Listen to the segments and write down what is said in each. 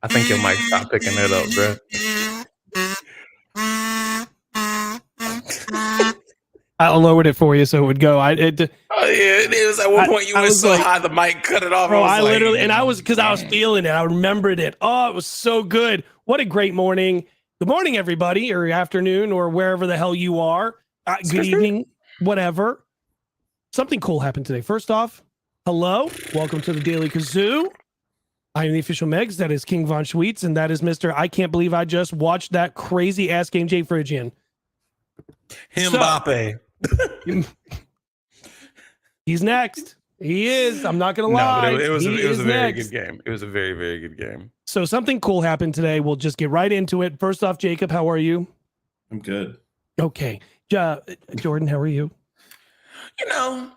I think your mic stopped picking it up, bro. I lowered it for you so it would go. Oh yeah, it was at one point you were so like, high the mic cut it off. Bro, I like, literally, and I was because I was feeling it. I remembered it. Oh, it was so good. What a great morning. Good morning, everybody, or afternoon, or wherever the hell you are. Good evening, whatever. Something cool happened today. First off, hello. Welcome to the Daily Kazoo. I am the official Megs. That is King Von Schweetz, and that is Mr. I can't believe I just watched that crazy ass game, Jay Phrygian. Mbappe. He's next. He is. I'm not going to lie. No, but it was a very good game. It was a very, very good game. So something cool happened today. We'll just get right into it. First off, Jacob, how are you? I'm good. Okay. Jordan, how are you? You know,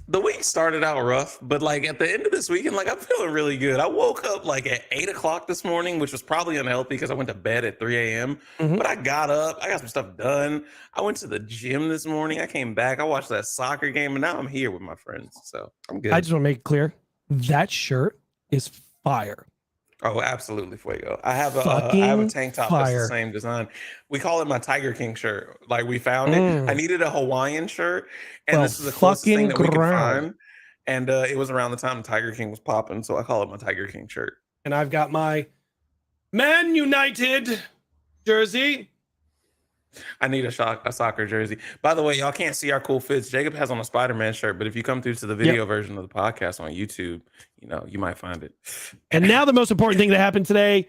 the week started out rough, but like at the end of this weekend, like I'm feeling really good. I woke up like at 8 o'clock this morning, which was probably unhealthy because I went to bed at 3 a.m. But I got up, I got some stuff done. I went to the gym this morning. I came back, I watched that soccer game, and now I'm here with my friends. So I'm good. I just want to make it clear. That shirt is fire. Oh, absolutely, Fuego. I have a tank top that's the same design. We call it my Tiger King shirt. Like we found it. I needed a Hawaiian shirt, and this is the closest thing that we could find. And it was around the time Tiger King was popping, so I call it my Tiger King shirt. And I've got my Man United jersey. I need a soccer jersey. By the way, y'all can't see our cool fits. Jacob has on a Spider-Man shirt, but if you come through to the video version of the podcast on YouTube, you know, you might find it. And now the most important thing that happened today.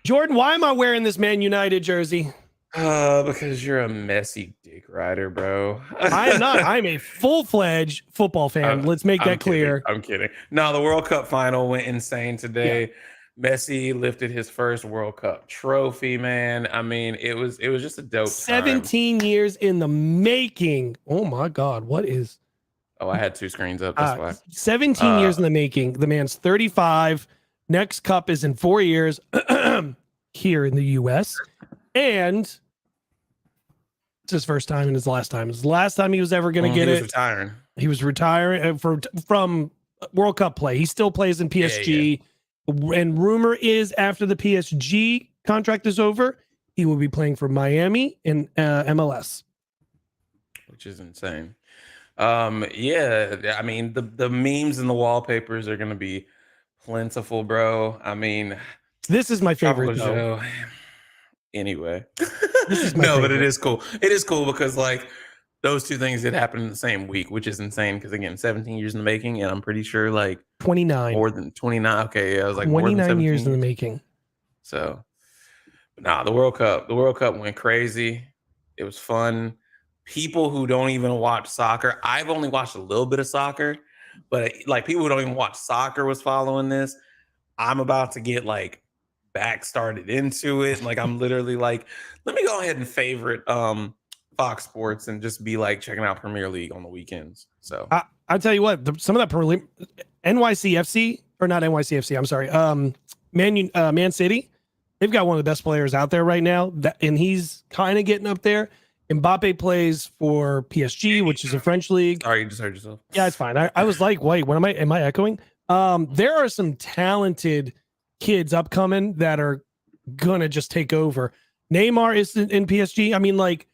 Jordan, why am I wearing this Man United jersey? Because you're a Messi dick rider, bro. I am not. I'm a full-fledged football fan. Let's make that clear. I'm kidding. No, the World Cup final went insane today. Yeah. Messi lifted his first World Cup trophy, man. I mean, it was just a dope 17 time. years in the making. Oh my God, what is? Oh, I had two screens up. That's why. 17 years in the making. The man's 35. Next cup is in 4 years here in the U.S. And it's his first time and his last time. It's the last time he was ever going to get it. Retiring. He was retiring from World Cup play. He still plays in PSG. Yeah. And rumor is after the PSG contract is over, he will be playing for Miami in MLS. Which is insane. Yeah, I mean, the memes and the wallpapers are going to be plentiful, bro. I mean, this is my favorite show. Anyway, this is my favorite. But it is cool. It is cool because like those two things did happen in the same week, which is insane. Because again, 17 years in the making, and I'm pretty sure like 29, more than 29. Okay, yeah, I was like 29 years in the making. So, nah, the World Cup went crazy. It was fun. People who don't even watch soccer, I've only watched a little bit of soccer, but like people who don't even watch soccer was following this. I'm about to get like back started into it. Like I'm literally like, let me go ahead and favorite Fox Sports and just be like checking out Premier League on the weekends. So I'll tell you what, some of that NYCFC or not NYCFC, I'm sorry, Man City, they've got one of the best players out there right now, and he's kind of getting up there. Mbappe plays for PSG, which is a French league. Sorry, you just heard yourself. Yeah, it's fine. I was like, wait, what am I echoing? There are some talented kids upcoming that are gonna just take over. Neymar is in PSG. I mean, like,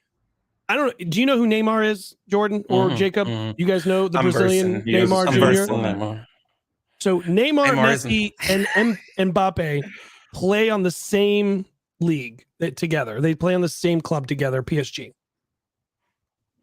I don't know. Do you know who Neymar is, Jordan or Jacob? You guys know the Brazilian Neymar Jr.? So Neymar, Messi, and Mbappe play on the same league together. They play on the same club together, PSG.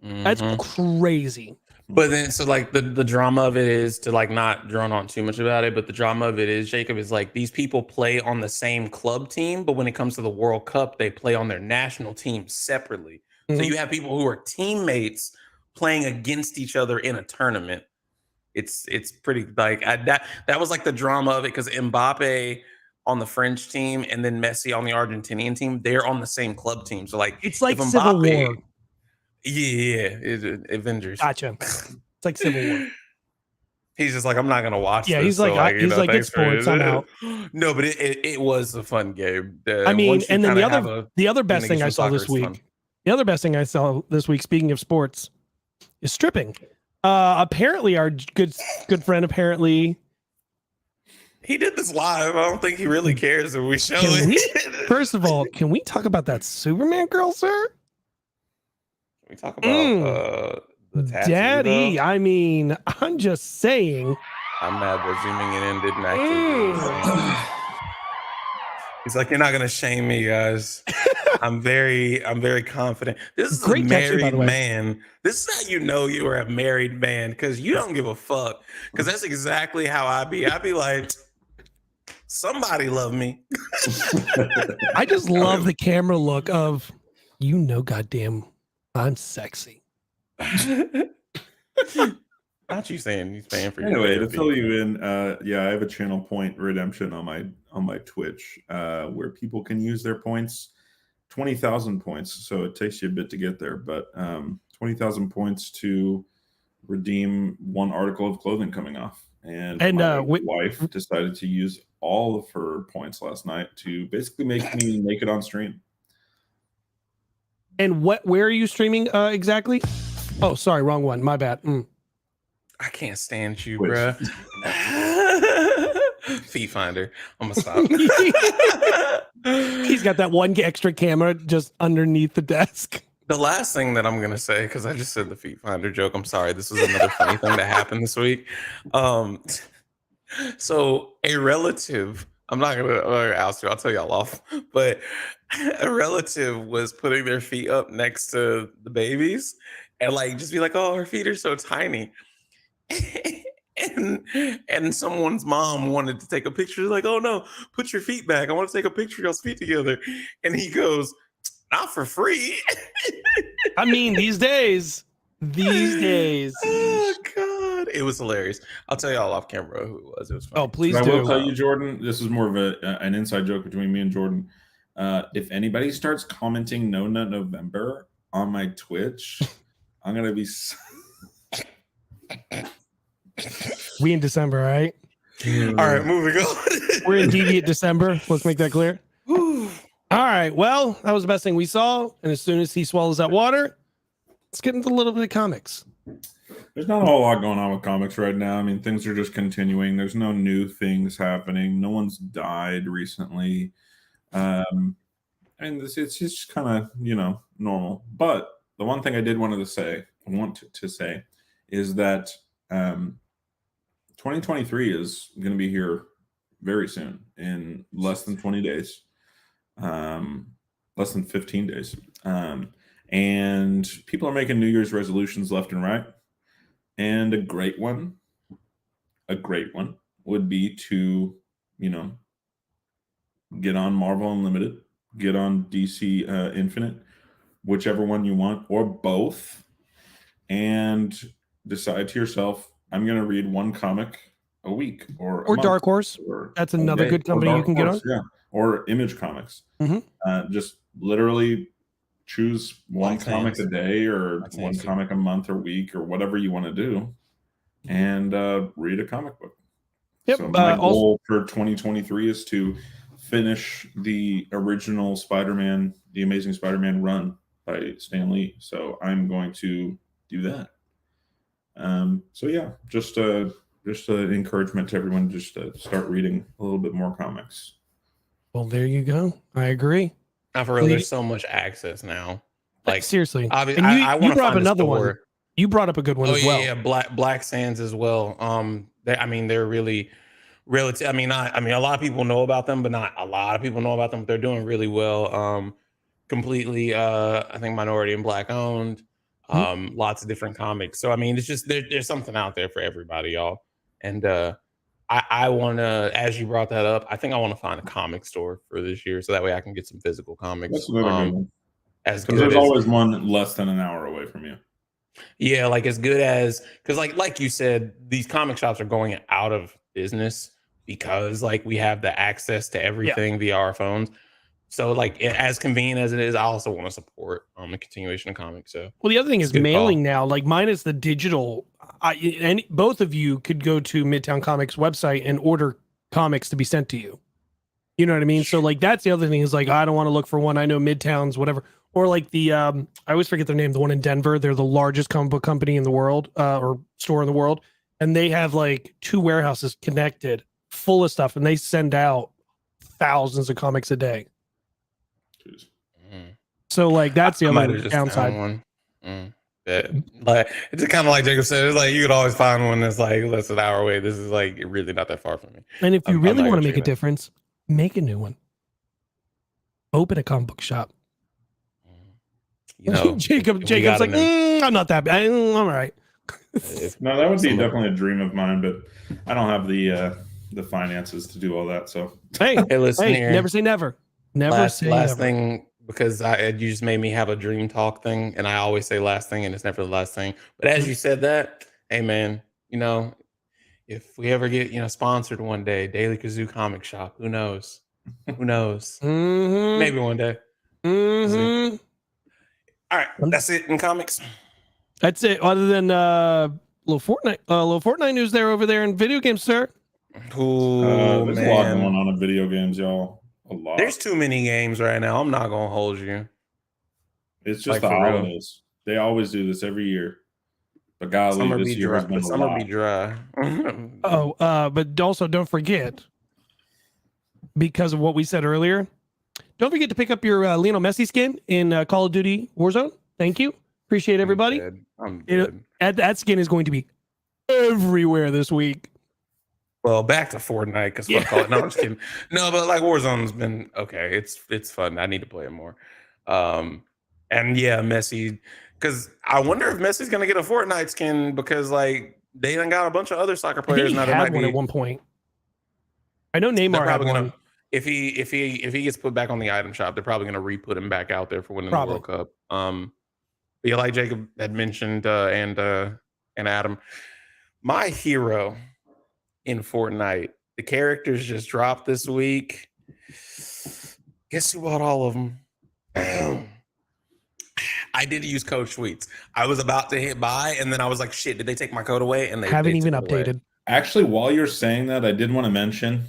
That's crazy. But then, so like the drama of it is to like not drone on too much about it, but the drama of it is Jacob is like these people play on the same club team, but when it comes to the World Cup, they play on their national team separately. So you have people who are teammates playing against each other in a tournament. It's pretty like that was like the drama of it because Mbappe on the French team and then Messi on the Argentinian team, they're on the same club team. So like it's like Civil War. Yeah, Avengers. Gotcha. It's like Civil War. He's just like, I'm not gonna watch. Yeah, this, he's like, it's sports. I'm out. No, but it was a fun game. I mean, and then the other best thing I saw this week. The other best thing I saw this week, speaking of sports, is stripping. Apparently, our good friend, He did this live. I don't think he really cares if we show Can we, it. first of all, can we talk about that Superman girl, sir? Can we talk about the tattoo, Daddy, though? I mean, I'm just saying. I'm mad that zooming it in didn't actually. He's like, you're not gonna shame me, guys. I'm very confident. This is Great a tattoo, by married the way. man. This is how you know you are a married man, because you don't give a fuck. Because that's exactly how I be. I be like, somebody love me. I just love the camera look of, goddamn, I'm sexy. Not you saying he's paying for your Anyway, to therapy. fill you in, I have a channel point redemption on my Twitch, where people can use their points, 20,000 points. So it takes you a bit to get there, but 20,000 points to redeem one article of clothing coming off. And my wife decided to use all of her points last night to basically make me naked on stream. And where are you streaming exactly? Oh, sorry, wrong one. My bad. I can't stand you, Twitch. bruh. Feet finder. I'm gonna stop. He's got that one extra camera just underneath the desk. The last thing that I'm gonna say, because I just said the feet finder joke. I'm sorry. This was another funny thing that happened this week. So a relative, I'm not gonna ask you. I'll tell y'all off. But a relative was putting their feet up next to the babies, and like just be like, "Oh, her feet are so tiny." And someone's mom wanted to take a picture. Like, "Oh no, put your feet back. I want to take a picture of y'all's feet together." And he goes, "Not for free." I mean, these days. Oh God, it was hilarious. I'll tell y'all off camera who it was. It was funny. Oh, please I do. will tell you, Jordan, this is more of an inside joke between me and Jordan. If anybody starts commenting No Nut November on my Twitch, I'm gonna be. We in December, right? All right, moving on. We're in deviant December. Let's make that clear. Whew. All right. Well, that was the best thing we saw. And as soon as he swallows that water, let's get into a little bit of comics. There's not a whole lot going on with comics right now. I mean, things are just continuing. There's no new things happening. No one's died recently. And it's just kind of, normal. But the one thing I want to say is that 2023 is going to be here very soon, in less than 20 days, less than 15 days. And people are making New Year's resolutions left and right. And a great one would be to, get on Marvel Unlimited, get on DC Infinite, whichever one you want, or both, and decide to yourself, I'm going to read one comic a week or Dark Horse. That's another good company you can get on. Yeah, or Image Comics. Mm-hmm. Just literally choose one Black comic Sands. a day or Black one Sands. comic a month or week or whatever you want to do, and read a comic book. Yep. So my goal for 2023 is to finish the original Spider-Man, the Amazing Spider-Man run by Stan Lee. So I'm going to do that. So yeah, just an encouragement to everyone just to start reading a little bit more comics. Well, there you go. I agree. Now, for real, there's so much access now. Like, seriously. obviously, And I you want to brought up find another store. one. You brought up a good one as well. Yeah, Black Sands as well. They're really relative. A lot of people know about them, but not a lot of people know about them. They're doing really well. Completely, I think minority and Black owned. Lots of different comics. So it's just there's something out there for everybody, y'all. And I want to, as you brought that up, I think I want to find a comic store for this year, so that way I can get some physical comics. That's another good one. Because there's always one less than an hour away from you. Yeah, like as good as, because like you said, these comic shops are going out of business because like we have the access to everything via our phones. So like as convenient as it is, I also want to support the continuation of comics. So well, the other thing is mailing now, like minus the digital. And both of you could go to Midtown Comics website and order comics to be sent to you. You know what I mean? So like that's the other thing is like I don't want to look for one. I know Midtown's whatever. Or like the I always forget their name, the one in Denver. They're the largest comic book company in the world, or store in the world. And they have like 2 warehouses connected full of stuff, and they send out thousands of comics a day. Jeez. So like that's the I might other have just downside. found one. Yeah. Like it's just kind of like Jacob said. It's like you could always find one that's like less than an hour away. This is like really not that far from me. And if you I'm really not want to gonna make a check it out. difference, make a new one. Open a comic book shop. You know, Jacob's we like, gotta know. I'm not that bad. I'm all right. No, that would be Some- definitely a dream of mine, but I don't have the finances to do all that. So Hey, Hey, listen hey, here. never say never. Never last say never. thing, because you just made me have a dream talk thing, and I always say last thing, and it's never the last thing. But as you said that, hey man, you know, if we ever get sponsored one day, Daily Kazoo Comic Shop, who knows? Who knows? Mhm. Maybe one day. Mhm. All right, that's it in comics. That's it. Other than little Fortnite news there over there in video games, sir. Ooh, there's a lot man. going on in video games, y'all. A lot. There's too many games right now. I'm not gonna hold you. It's just like, the for real. holidays. They always do this every year. But golly, Summer this be year dry. has been a Summer lot. be dry. But also don't forget, because of what we said earlier, don't forget to pick up your Lionel Messi skin in Call of Duty Warzone. Thank you. Appreciate everybody. I'm dead. That skin is going to be everywhere this week. Well, back to Fortnite because fuck all it. No, I'm just kidding. No, but like Warzone's been okay. It's fun. I need to play it more. And yeah, Messi. Because I wonder if Messi's gonna get a Fortnite skin because like they done got a bunch of other soccer I think players he now. That had might one be at one point. I know they're Neymar had probably one. gonna if he gets put back on the item shop, they're probably gonna re-put him back out there for winning Probably. the World Cup. But yeah, like Jacob had mentioned and Adam, my hero in Fortnite. The characters just dropped this week. Guess who bought all of them? I did use code Sweets. I was about to hit buy, and then I was like, "Shit! Did they take my code away?" And they Haven't even took it away. updated. Actually, while you're saying that, I did want to mention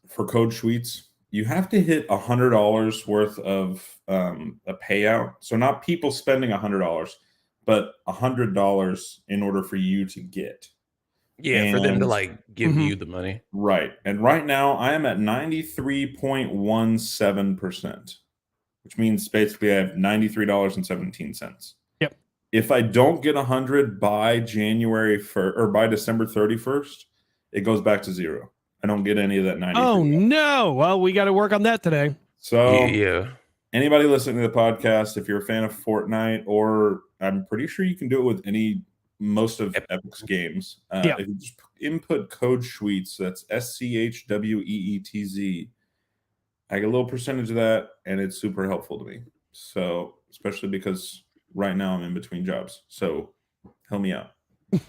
for Code Sweets, you have to hit $100 worth of a payout. So not people spending $100, but $100 in order for you to get. Yeah, for them to And- like give Mhm. you the money. Right. And right now I am at 93.17%, which means basically I have $93.17. Yep. If I don't get 100 by by December 31st, it goes back to zero. I don't get any of that 93. Oh no! Well, we got to work on that today. So Yeah. anybody listening to the podcast, if you're a fan of Fortnite, or I'm pretty sure you can do it with most of Epic's games. Yeah. If you just input code Schweetz, that's SCHWEETZ, I get a little percentage of that, and it's super helpful to me. So, especially because right now I'm in between jobs. So, help me out.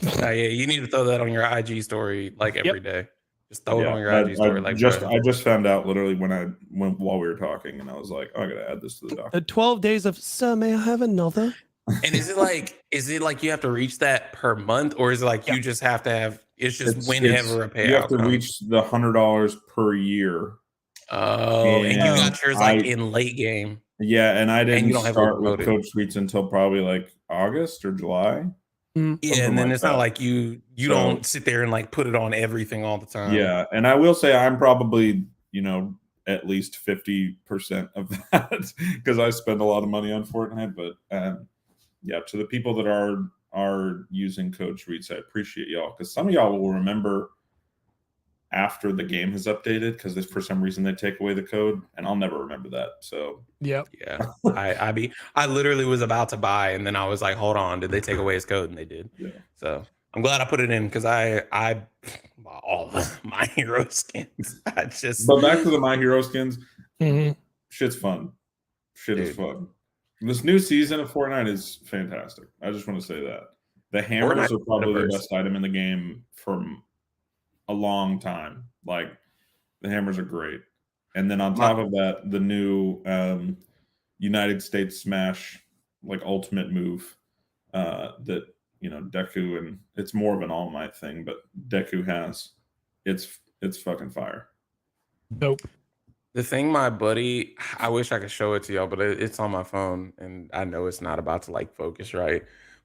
Yeah, you need to throw that on your IG story like every day. Just throw it on your IG story. I just found out literally while we were talking, and I was like, oh, I gotta add this to the doc. The 12 days of, sir, may I have another? And is it like you have to reach that per month, or is it like you just have to have? It's just whenever a payout you have to comes? reach the $100 per year. Oh, and you got yours like in late game. Yeah, and I didn't you don't have start it with promoted. Code Sweets until probably like August or July. Yeah, Something and then like it's that. not like you So- don't sit there and like put it on everything all the time. Yeah, and I will say I'm probably at least 50% of that because I spend a lot of money on Fortnite. But yeah, to the people that are using Code Sweets, I appreciate y'all because some of y'all will remember after the game has updated because for some reason they take away the code, and I'll never remember that. So Yep. Yeah. I literally was about to buy, and then I was like, hold on, did they take away his code? And they did. Yeah. So I'm glad I put it in because I bought all of my hero skins. But back to the My Hero skins, Mhm. shit's fun. Shit is Dude. fun. This new season of Fortnite is fantastic. I just want to say that. The hammers Fortnite are probably the universe. best item in the game from a long time. Like, the hammers are great. And then on top of that, the new United States Smash, like, ultimate move that, Deku, and it's more of an All Might thing, but Deku has. It's fucking fire. Dope. The thing, my buddy, I wish I could show it to y'all, but it's on my phone, and I know it's not about to like focus right.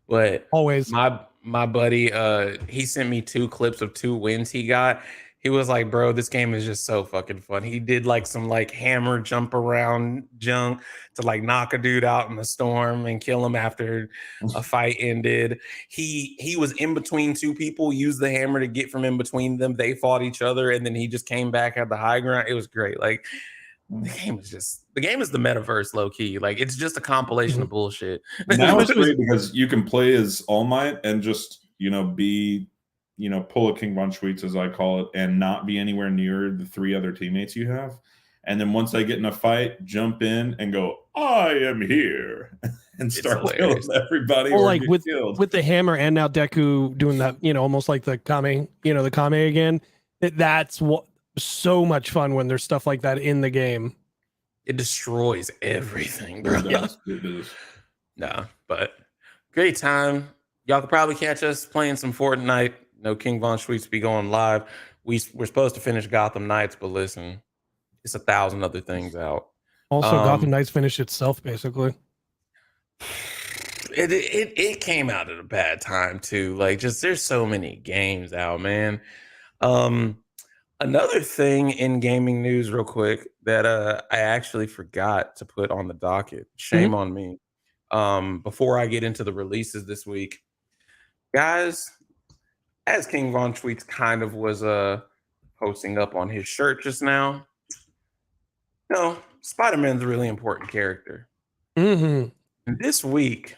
But Always. my buddy, he sent me 2 clips of 2 wins he got. He was like, bro, this game is just so fucking fun. He did like some like hammer jump around junk to like knock a dude out in the storm and kill him after a fight ended. He was in between two people, used the hammer to get from in between them. They fought each other, and then he just came back at the high ground. It was great. Like the game is the metaverse, low key. Like it's just a compilation of bullshit. Now it's great because you can play as All Might and just be pull a King Von Schweetz, as I call it, and not be anywhere near the three other teammates you have. And then once they get in a fight, jump in and go, I am here, and start killing everybody. Or like with the hammer, and now Deku doing that, almost like the Kame, the Kame again. That's what so much fun when there's stuff like that in the game. It destroys everything, bro. It does. Nah, but great time. Y'all could probably catch us playing some Fortnite. No King Von Schweetz be going live. We're supposed to finish Gotham Knights, but listen, it's 1,000 other things out. Also, Gotham Knights finished itself, basically. It came out at a bad time too. Like, just there's so many games out, man. Another thing in gaming news, real quick, that I actually forgot to put on the docket. Shame on me. Before I get into the releases this week, guys, as King Von Schweetz kind of was posting up on his shirt just now, Spider-Man's a really important character. And this week,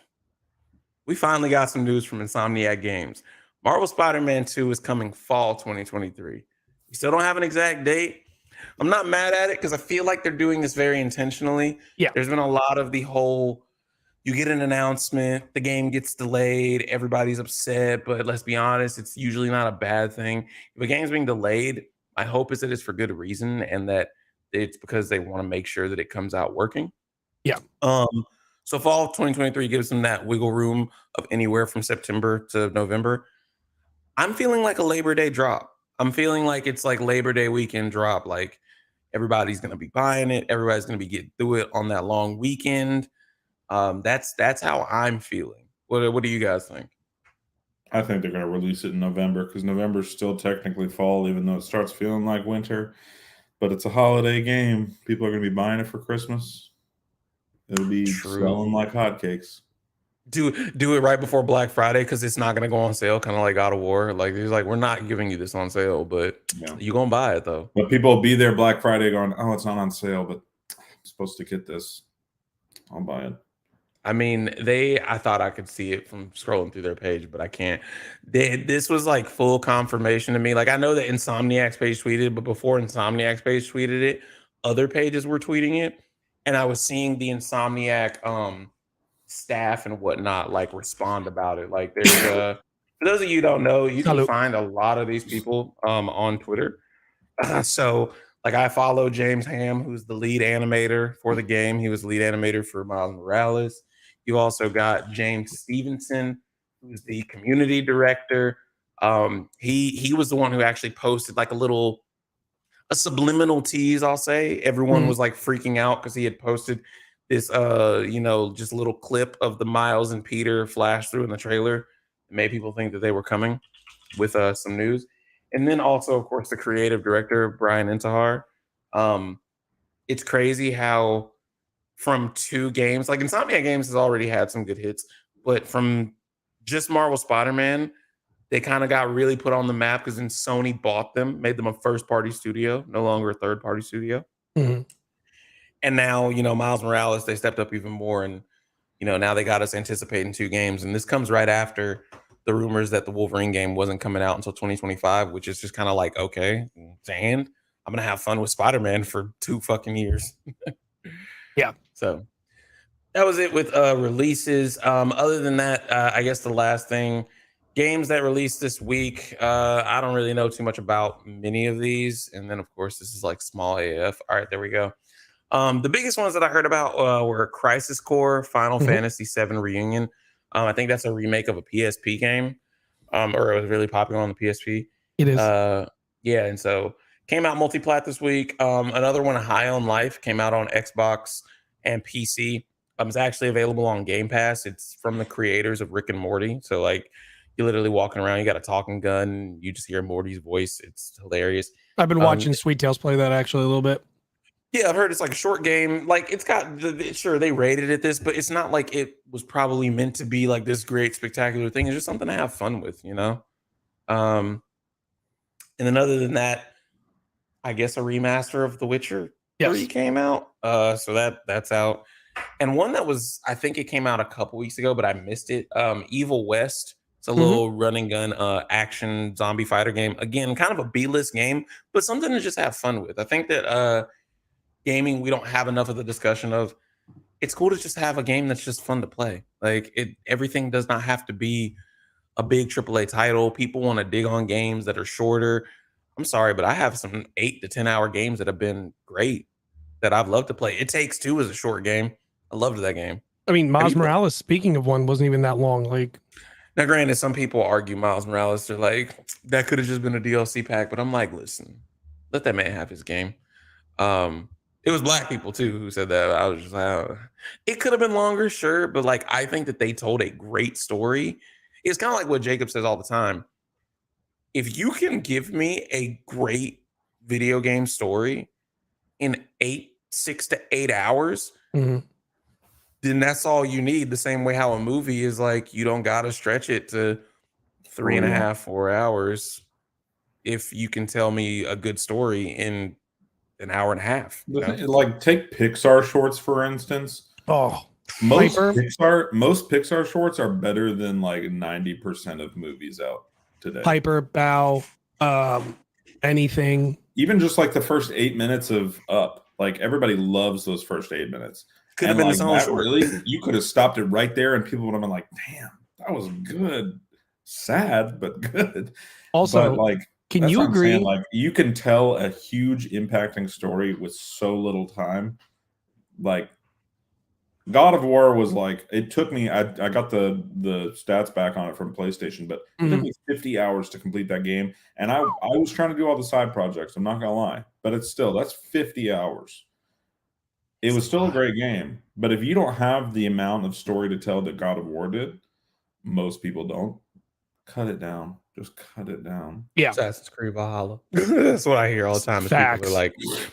we finally got some news from Insomniac Games. Marvel Spider-Man 2 is coming fall 2023. We still don't have an exact date. I'm not mad at it because I feel like they're doing this very intentionally. Yeah. There's been a lot of the whole, you get an announcement, the game gets delayed, everybody's upset, but let's be honest, it's usually not a bad thing. If a game's being delayed, my hope is that it's for good reason and that it's because they want to make sure that it comes out working. Yeah. So fall of 2023 gives them that wiggle room of anywhere from September to November. I'm feeling like a Labor Day drop. I'm feeling like it's like Labor Day weekend drop. Like everybody's going to be buying it. Everybody's going to be getting through it on that long weekend. That's how I'm feeling. What do you guys think? I think they're going to release it in November because November's still technically fall, even though it starts feeling like winter. But it's a holiday game. People are going to be buying it for Christmas. It'll be selling like hotcakes. Do it right before Black Friday because it's not going to go on sale, kind of like God of War. Like he's like, we're not giving you this on sale, but you're going to buy it though. But people will be there Black Friday going, oh, it's not on sale, but I'm supposed to get this. I'll buy it. I mean, I thought I could see it from scrolling through their page, but I can't. This was like full confirmation to me. Like I know that Insomniac's page tweeted, but before Insomniac's page tweeted it, other pages were tweeting it. And I was seeing the Insomniac staff and whatnot like respond about it. Like there's for those of you who don't know, you can find a lot of these people on Twitter. So like I follow James Ham, who's the lead animator for the game. He was the lead animator for Miles Morales. You also got James Stevenson, who's the community director. He was the one who actually posted like a subliminal tease, I'll say. Everyone was like freaking out because he had posted this just a little clip of the Miles and Peter flash through in the trailer. It made people think that they were coming with some news. And then also, of course, the creative director, Brian Intihar. It's crazy how from two games, like Insomniac Games has already had some good hits, but from just Marvel Spider-Man, they kind of got really put on the map because then Sony bought them, made them a first-party studio, no longer a third-party studio. And now, Miles Morales, they stepped up even more. And, now they got us anticipating two games. And this comes right after the rumors that the Wolverine game wasn't coming out until 2025, which is just kind of like, okay, and I'm going to have fun with Spider-Man for 2 fucking years. Yeah. So that was it with releases. Other than that, I guess the last thing, games that released this week, I don't really know too much about many of these. And then, of course, this is like small AF. All right, there we go. The biggest ones that I heard about were Crisis Core, Final Fantasy VII Reunion. I think that's a remake of a PSP game, or it was really popular on the PSP. It is. Yeah, and so came out multi-plat this week. Another one, High on Life, came out on Xbox and PC. It's actually available on Game Pass. It's from the creators of Rick and Morty. So, like, You're literally walking around. You got a talking gun. And you just hear Morty's voice. It's hilarious. I've been watching Sweet Tales play that actually a little bit. Yeah, I've heard it's like a short game. Like it's got sure they rated it this, but it's not like it was probably meant to be like this great spectacular thing. It's just something to have fun with, you know. And then other than that, I guess a remaster of The Witcher 3 came out. So that's out. And one that was, I think it came out a couple weeks ago, but I missed it. Evil West. It's a little run and gun action zombie fighter game. Again, kind of a B-list game, but something to just have fun with. I think that gaming, we don't have enough of the discussion of it's cool to just have a game that's just fun to play. Like everything does not have to be a big AAA title. People want to dig on games that are shorter. I'm sorry, but I have some 8 to 10 hour games that have been great that I've loved to play. It Takes Two is a short game. I loved that game. I mean, Miles Morales, speaking of one, wasn't even that long. Like, now, granted, some people argue Miles Morales. They're like, that could have just been a DLC pack. But I'm like, listen, let that man have his game. It was black people too who said that. I was just like, oh. It could have been longer, sure, but like I think that they told a great story. It's kind of like what Jacob says all the time. If you can give me a great video game story in 6 to 8 hours, then that's all you need. The same way how a movie is like, you don't gotta stretch it to 3.5, 4 hours if you can tell me a good story in an hour and a half. Like take Pixar shorts for instance. Most Pixar shorts are better than like 90% of movies out today. Piper, Bow, anything. Even just like the first 8 minutes of Up, like everybody loves those first 8 minutes. Could have been its own short. Really, you could have stopped it right there, and people would have been like, "Damn, that was good, sad but good." Also, but like. Can you agree? Like you can tell a huge impacting story with so little time. Like God of War was like, it took me, I got the stats back on it from PlayStation, but it took me 50 hours to complete that game. And I was trying to do all the side projects. I'm not gonna lie, but that's 50 hours. It was still a great game. But if you don't have the amount of story to tell that God of War did, most people don't, cut it down. Just cut it down. Yeah. Assassin's Creed Valhalla. That's what I hear all the time.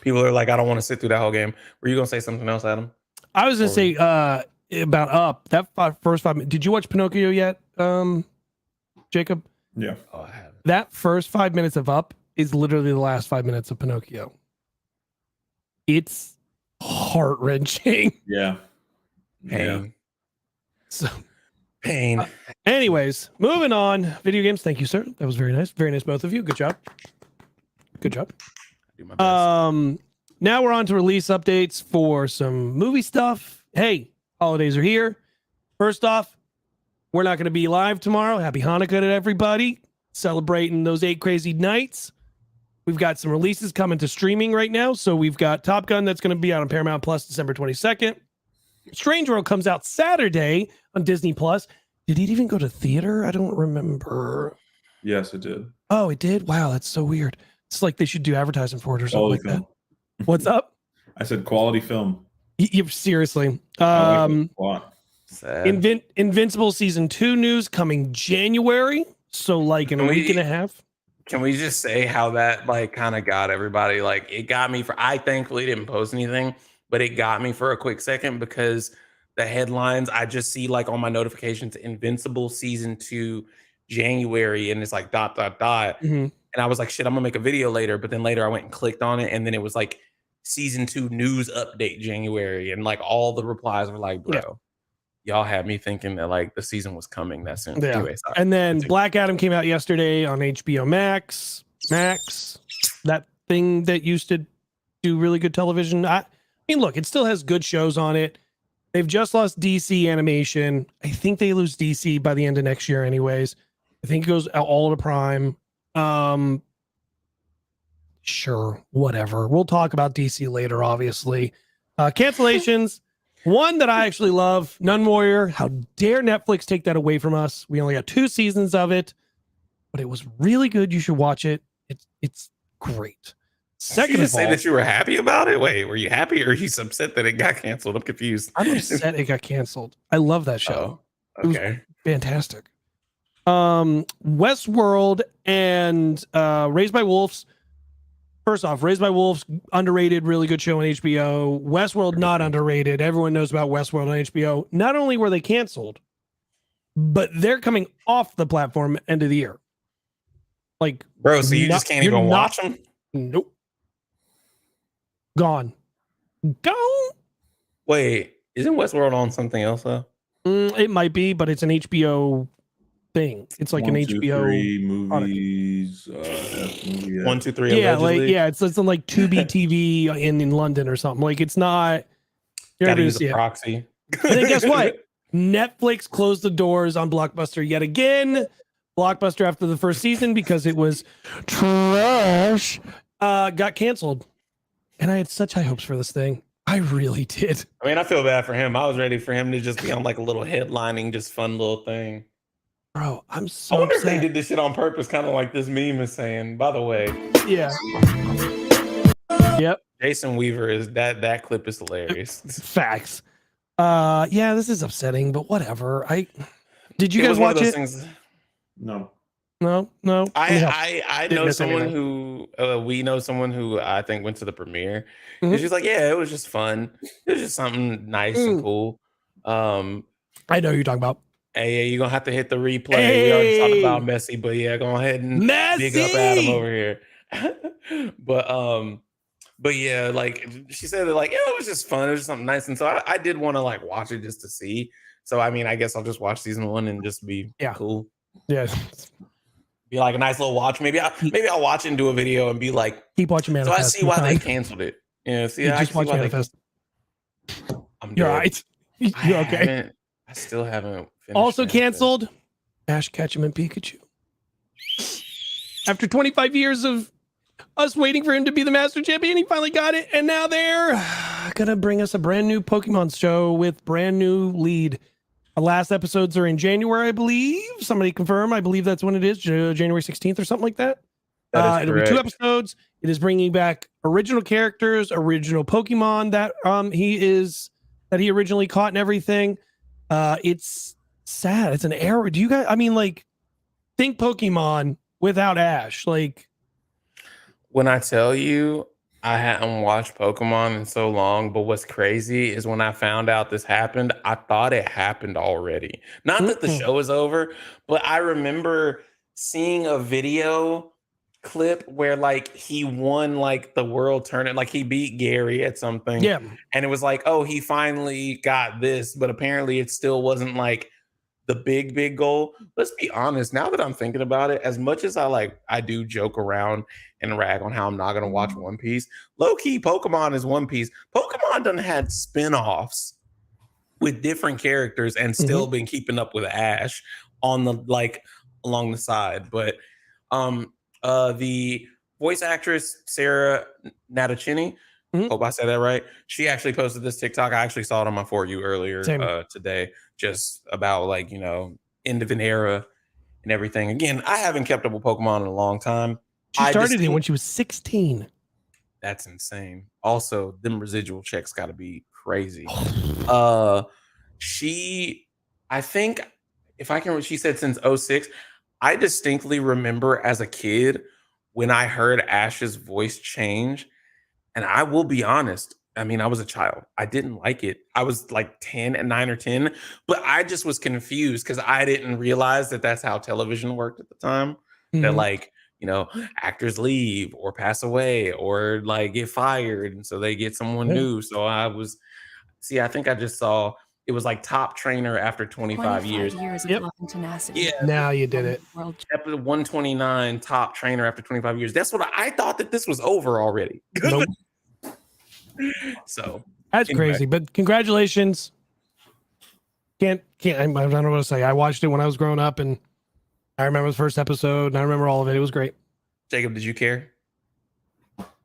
People are like, I don't want to sit through that whole game. Were you gonna say something else, Adam? I was gonna say about Up. That first 5 minutes. Did you watch Pinocchio yet, Jacob? Yeah. Oh, I haven't. That first 5 minutes of Up is literally the last 5 minutes of Pinocchio. It's heart-wrenching. Yeah. Pain. So pain. Anyways, moving on. Video games. Thank you, sir. That was very nice. Very nice, both of you. Good job. Good job. I do my best. Now we're on to release updates for some movie stuff. Hey, holidays are here. First off, we're not going to be live tomorrow. Happy Hanukkah to everybody. Celebrating those 8 crazy nights. We've got some releases coming to streaming right now. So we've got Top Gun that's going to be out on Paramount Plus December 22nd. Strange World comes out Saturday on Disney Plus. Did it even go to theater? I don't remember. Yes, it did. Oh, it did? Wow, that's so weird. It's like they should do advertising for it or something like that. What's up? I said quality film. Seriously. Invincible season 2 news coming January. So like in a week and a half. Can we just say how that like kind of got everybody? Like it got me I thankfully didn't post anything, but it got me for a quick second because the headlines I just see like on my notifications, Invincible season 2 January, and it's like ... And I was like, shit, I'm gonna make a video later. But then later I went and clicked on it, and then it was like season 2 news update January, and like all the replies were like, bro, y'all had me thinking that like the season was coming that soon. Yeah. Anyway, sorry. And then Black Adam came out yesterday on HBO Max. That thing that used to do really good television. I mean, look, it still has good shows on it. They've just lost DC Animation. I think they lose DC by the end of next year anyways. I think it goes all to Prime. Sure, whatever. We'll talk about DC later, obviously. Cancellations. One that I actually love, Nun Warrior. How dare Netflix take that away from us? We only got 2 seasons of it, but it was really good. You should watch it. It's great. Second, you say that you were happy about it. Wait, were you happy or are you upset that it got canceled? I'm confused. I'm upset it got canceled. I love that show. Oh, okay. It was fantastic. Westworld and Raised by Wolves. First off, Raised by Wolves, underrated, really good show on HBO. Westworld, not underrated. Everyone knows about Westworld on HBO. Not only were they canceled, but they're coming off the platform end of the year. Like, bro, so you just can't even watch them? Nope. Gone. Wait, isn't Westworld on something else though? It might be, but it's an HBO thing. It's like an HBO 3 movies. 1, 2, 3. Yeah, allegedly. it's on like Tubi TV in London or something. Like, it's not. Gotta use a proxy. And then guess what? Netflix closed the doors on Blockbuster yet again. Blockbuster, after the first season, because it was trash, got canceled. And I had such high hopes for this thing. I really did. I mean, I feel bad for him. I was ready for him to just be on like a little headlining, just fun little thing. Bro, I'm so I wonder upset. if they did this shit on purpose, kind of like this meme is saying. By the way, Yeah. Yep. Jason Weaver is that clip is hilarious. Facts. Yeah, this is upsetting, but whatever. Did you It guys was one of watch those it? No. things- No. I Didn't know miss someone anything. who we know someone who I think went to the premiere. Mhm. And she's like, yeah, it was just fun. It was just something nice and cool. I know who you're talking about. Hey, you're gonna have to hit the replay. We already talked about Messi, but yeah, go ahead and big up Adam over here. but yeah, like she said, like, yeah, it was just fun. It was just something nice, and so I did want to like watch it just to see. So I mean, I guess I'll just watch season 1 and just be cool. Yeah. Be like a nice little watch. Maybe I'll watch it and do a video and be like, Keep watching Manifest. so I see why they canceled it. Yeah, see, I just see watch why Manifest. I'm You're dead. right. You're okay. I still haven't finished Also Manifest. canceled, Ash Ketchum and Pikachu. After 25 years of us waiting for him to be the Master Champion, he finally got it, and now they're gonna bring us a brand new Pokemon show with brand new lead. The last episodes are in January, I believe. Somebody confirm. I believe that's when it is, January 16th or something like that. That is it'll be 2 correct. episodes. It is bringing back original characters, original Pokemon that he originally caught and everything. It's sad. It's an error. Do you guys? I mean, like, think Pokemon without Ash. Like, When I tell you I hadn't watched Pokemon in so long, but what's crazy is when I found out this happened, I thought it happened already. Not that the show is over, but I remember seeing a video clip where like he won like the world tournament, like he beat Gary at something. yeah, And it was like, oh, he finally got this, but apparently it still wasn't like the big goal. Let's be honest. Now that I'm thinking about it, as much as I do joke around and rag on how I'm not going to watch One Piece, low key Pokemon is One Piece. Pokemon done had spin-offs with different characters and still been keeping up with Ash on the along the side. But the voice actress Sarah Natachini, hope I said that right. She actually posted this TikTok. I actually saw it on my For You earlier today, just about end of an era and everything. Again, I haven't kept up with Pokemon in a long time. she started it when she was 16. That's insane. Also, them residual checks got to be crazy. I think if I can, she said since 06. I distinctly remember as a kid when I heard Ash's voice change, and I will be honest. I mean, I was a child. I didn't like it. I was like 9 or 10, but I just was confused because I didn't realize that that's how television worked at the time. That actors leave or pass away or get fired, and so they get someone new. So I think I just saw it was like top trainer after 25 years. Of love and tenacity. Yeah. Now you did it. Episode 129, top trainer after 25 years. That's what I thought that this was over already. Nope. So That's anyway. crazy, but congratulations. I don't know what to say. I watched it when I was growing up, and I remember the first episode, and I remember all of it. It was great. Jacob, did you care?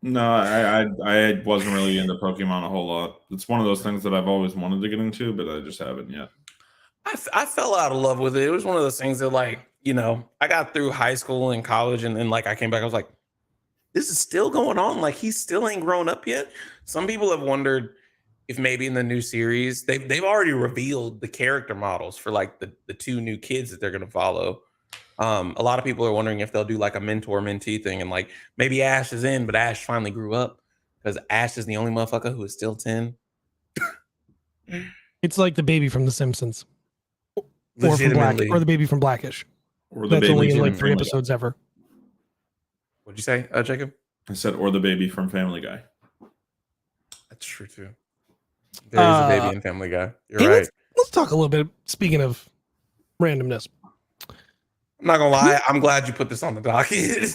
No, I wasn't really into Pokemon a whole lot. It's one of those things that I've always wanted to get into, but I just haven't yet. I fell out of love with it. It was one of those things that I got through high school and college, and then I came back. I was like, this is still going on. Like, he still ain't grown up yet. Some people have wondered if maybe in the new series they've already revealed the character models for the 2 new kids that they're going to follow. A lot of people are wondering if they'll do like a mentor-mentee thing, and like maybe Ash is in, but Ash finally grew up because Ash is the only motherfucker who is still 10. It's like the baby from The Simpsons, or Legitimately. the baby from Blackish. Or the That's baby only in from like 3 Family Guy. episodes ever. What'd you say, Jacob? I said, or the baby from Family Guy. That's true too. There is a baby in Family Guy. You're right. Let's talk a little bit. Speaking of randomness, I'm not gonna lie. I'm glad you put this on the docket.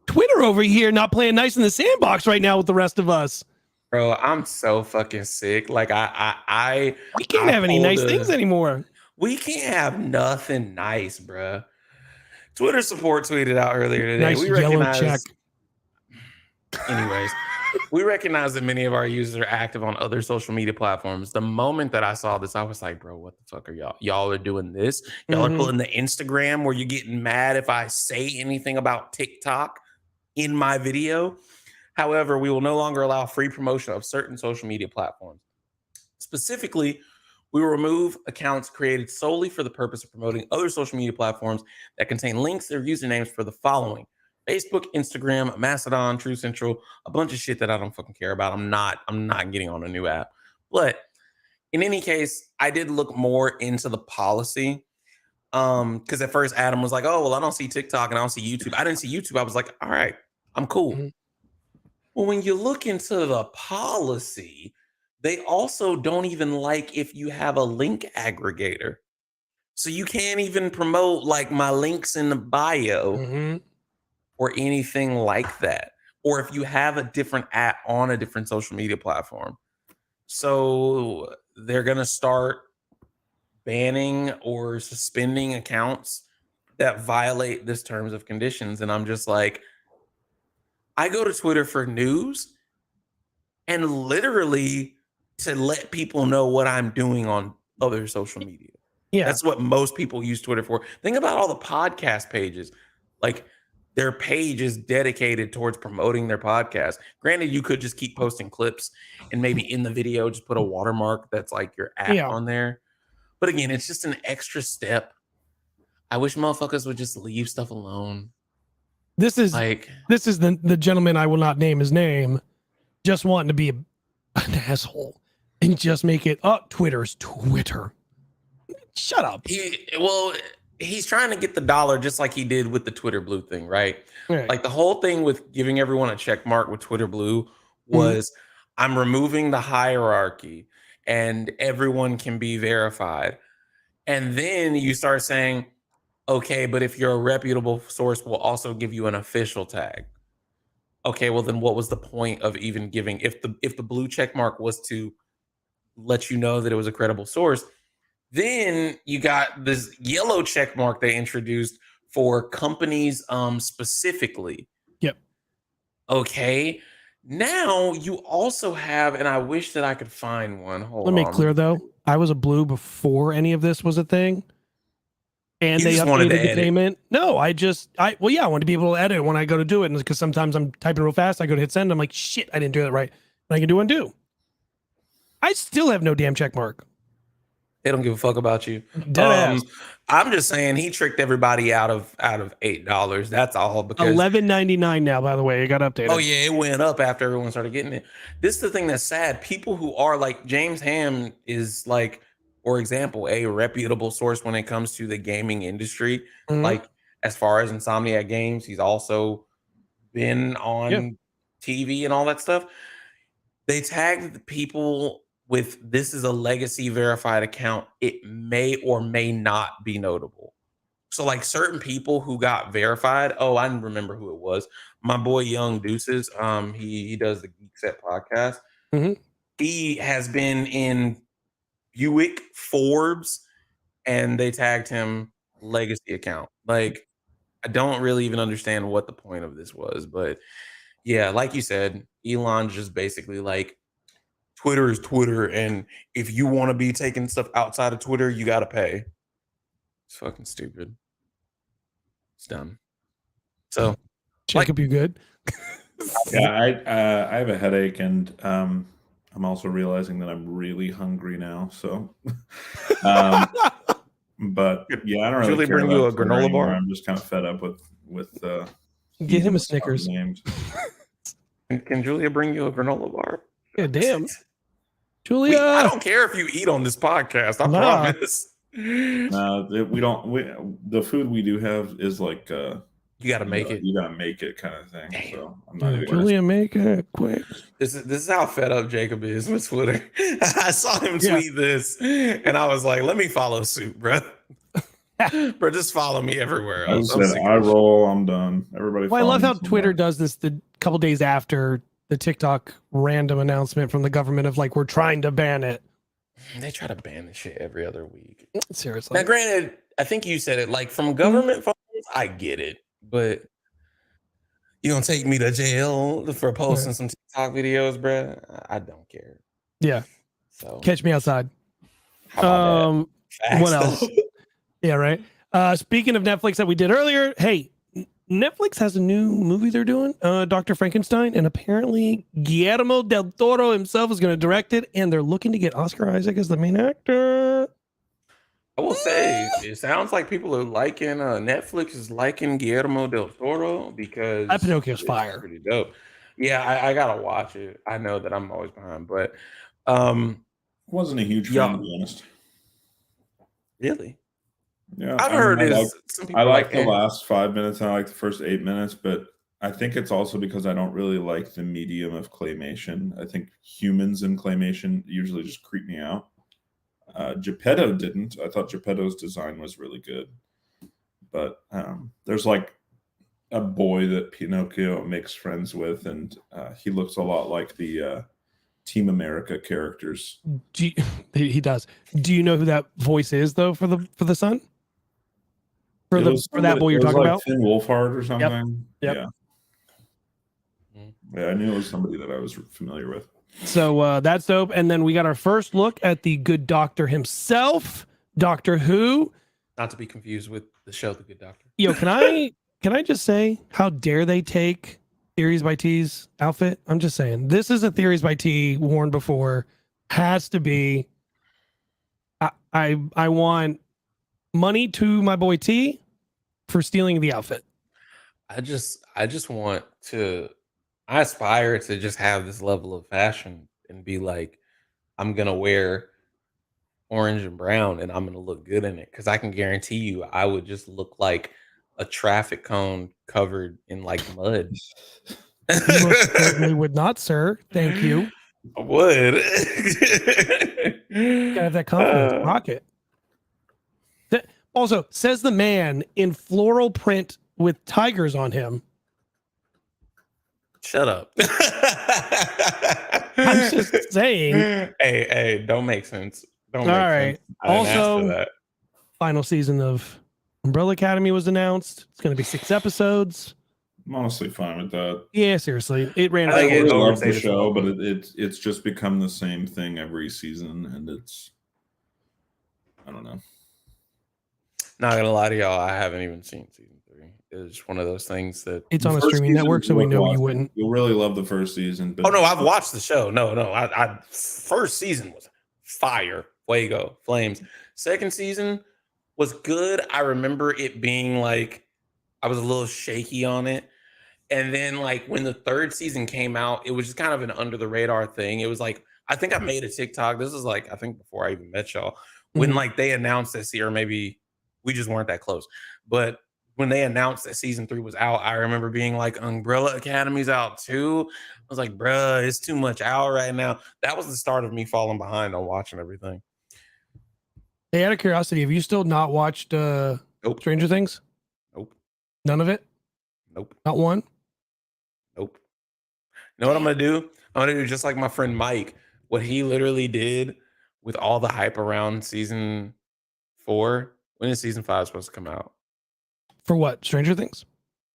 Twitter over here not playing nice in the sandbox right now with the rest of us. Bro, I'm so fucking sick. Like We can't have any nice things anymore. We can't have nothing nice, bro. Twitter support tweeted out earlier today. Nice yellow check. Anyways, we recognize that many of our users are active on other social media platforms. The moment that I saw this, I was like, bro, what the fuck are y'all? Y'all are doing this? Y'all are pulling the Instagram where you're getting mad if I say anything about TikTok in my video. However, we will no longer allow free promotion of certain social media platforms. Specifically, we will remove accounts created solely for the purpose of promoting other social media platforms that contain links or usernames for the following: Facebook, Instagram, Mastodon, True Central, a bunch of shit that I don't fucking care about. I'm not getting on a new app. But in any case, I did look more into the policy. Because at first Adam was like, oh, well, I don't see TikTok and I don't see YouTube. I didn't see YouTube. I was like, all right, I'm cool. Well, when you look into the policy, they also don't even like if you have a link aggregator. So you can't even promote like my links in the bio or anything like that. Or if you have a different app on a different social media platform. So they're going to start banning or suspending accounts that violate this terms of conditions. And I'm just like, I go to Twitter for news and literally to let people know what I'm doing on other social media. Yeah. That's what most people use Twitter for. Think about all the podcast pages. Like their page is dedicated towards promoting their podcast. Granted, you could just keep posting clips and maybe in the video just put a watermark that's like your app on there. But again, it's just an extra step. I wish motherfuckers would just leave stuff alone. This is the gentleman, I will not name his name, just wanting to be an asshole and just make it Twitter's Twitter. Shut up. He's trying to get the dollar just like he did with the Twitter Blue thing, right? Like the whole thing with giving everyone a check mark with Twitter Blue was I'm removing the hierarchy and everyone can be verified. And then you start saying, okay, but if you're a reputable source, we'll also give you an official tag. Okay, well then what was the point of even giving, if the blue check mark was to let you know that it was a credible source, then you got this yellow check mark they introduced for companies specifically. Yep. Okay. Now you also have, and I wish that I could find one. Hold on. Let me make clear though, I was a blue before any of this was a thing. And you they updated the payment. No, I want to be able to edit when I go to do it. And because sometimes I'm typing real fast, I go to hit send. I'm like, shit, I didn't do that right. And I can do undo. I still have no damn check mark. They don't give a fuck about you. Deadass. I'm just saying he tricked everybody out of $8. That's all. Because $11.99 now, by the way, it got updated. Oh yeah, it went up after everyone started getting it. This is the thing that's sad. People who are like James Ham is like, for example, a reputable source when it comes to the gaming industry. Like as far as Insomniac Games, he's also been on TV and all that stuff. They tagged the people with this is a legacy verified account. It may or may not be notable. So like certain people who got verified, I remember who it was. My boy Young Deuces, he does the Geek Set podcast. He has been in Buick, Forbes, and they tagged him legacy account. Like, I don't really even understand what the point of this was, but yeah, like you said, Elon's just basically like, Twitter is Twitter, and if you want to be taking stuff outside of Twitter, you got to pay. It's fucking stupid. It's dumb. So, Jacob, you good? Yeah, I have a headache, and I'm also realizing that I'm really hungry now. So, But yeah, I don't really Julie care bring you about a Twitter granola anymore. bar? I'm just kind of fed up with Get him a heathens Snickers. named. Can Julia bring you a granola bar? Yeah, damn. I Julia. don't care if you eat on this podcast. I Nah. promise. No, we don't. The food we do have is like You got to make it. You gotta make it kind of thing. Damn. So I'm not even. Julia, make it quick. This is how fed up Jacob is with Twitter. I saw him tweet this, and I was like, "Let me follow suit, bro. Bro, just follow me everywhere." I said, I roll. I'm done. Everybody. Well, I love follow how me Twitter somewhere. does this the couple days after the TikTok random announcement from the government of like, we're trying to ban it. They try to ban this shit every other week. Seriously. Now, granted, I think you said it like from government phones. I get it, but you gonna take me to jail for posting some TikTok videos, bro? I don't care. Yeah. So Catch me outside. how about that? What Facts, else? Yeah, right. Speaking of Netflix that we did earlier, hey, Netflix has a new movie they're doing, Dr. Frankenstein, and apparently Guillermo del Toro himself is going to direct it, and they're looking to get Oscar Isaac as the main actor. I will say it sounds like people are liking Netflix is liking Guillermo del Toro because That Pinocchio's it's fire. pretty dope. Yeah, I gotta watch it. I know that I'm always behind, but Wasn't a huge fan, to be honest. really, Yeah, I've I mean, heard I is like- some people I like the it. last 5 minutes. And I like the first 8 minutes, but I think it's also because I don't really like the medium of claymation. I think humans in claymation usually just creep me out. Geppetto didn't. I thought Geppetto's design was really good, but there's like a boy that Pinocchio makes friends with, and he looks a lot like the Team America characters. He does. Do you know who that voice is though for the son? For that boy you're talking about? Finn Wolfhard or something. Yep. Yeah. Mhm. Yeah, I knew it was somebody that I was familiar with. So that's dope. And then we got our first look at the good doctor himself, Doctor Who. Not to be confused with the show The Good Doctor. Yo, can I just say, how dare they take Theories by T's outfit? I'm just saying, this is a Theories by T worn before. Has to be. I want money to my boy T for stealing the outfit. I just want to. I aspire to just have this level of fashion and be like, I'm gonna wear orange and brown and I'm gonna look good in it, because I can guarantee you I would just look like a traffic cone covered in like mud. You most certainly would not, sir. Thank you. I would. Gotta have that confidence. Rock it. Also, says the man in floral print with tigers on him. Shut up. I'm just saying. Hey, don't make sense. Don't All make right. sense. I didn't ask Also, for that. final season of Umbrella Academy was announced. It's going to be 6 episodes. I'm honestly fine with that. Yeah, seriously. It ran. I I think really it's love the overstated show, as well. but it's just become the same thing every season, and it's, I don't know. Not gonna lie to y'all, I haven't even seen season 3. It's one of those things that. It's on a First streaming season network, so we worth know you watching. wouldn't. You'll really love the first season. But Oh no, I've watched the show. No, I first season was fire, fuego, flames. Second season was good. I remember it being like I was a little shaky on it. And then like when the third season came out, it was just kind of an under the radar thing. It was like, I think I made a TikTok. This is like, I think before I even met y'all, when like they announced this year, maybe we just weren't that close. But when they announced that season 3 was out, I remember being like, Umbrella Academy's out too. I was like, bruh, it's too much out right now. That was the start of me falling behind on watching everything. Hey, out of curiosity, have you still not watched Nope. Stranger Things? Nope. None of it? Nope. Not one? Nope. You know what I'm gonna do? I'm gonna do just like my friend Mike. What he literally did with all the hype around season 4. When is season 5 supposed to come out? For what? Stranger Things?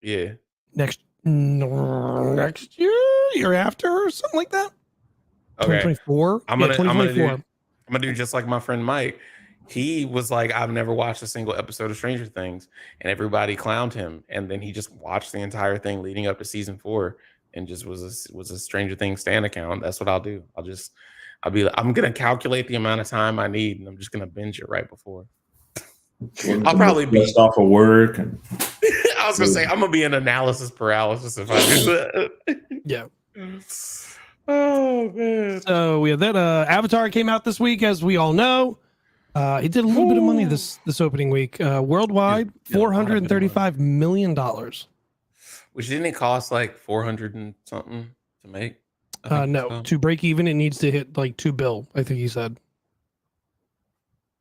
Yeah. Next year? Year after? Or something like that? Okay. 2024? I'm Yeah, gonna 2024. I'm gonna do just like my friend Mike. He was like, I've never watched a single episode of Stranger Things, and everybody clowned him. And then he just watched the entire thing leading up to season 4, and just was a Stranger Things stan account. That's what I'll do. I'm gonna calculate the amount of time I need, and I'm just gonna binge it right before. I'll probably be stressed off of work. And I was gonna say I'm gonna be in analysis paralysis if I do that. Yeah. Oh man. So we have that. Avatar came out this week, as we all know. It did a little bit of money this opening week. Worldwide, $435 million. Which didn't it cost like 400 and something to make? No, so. to break even, it needs to hit like $2 billion, I think he said.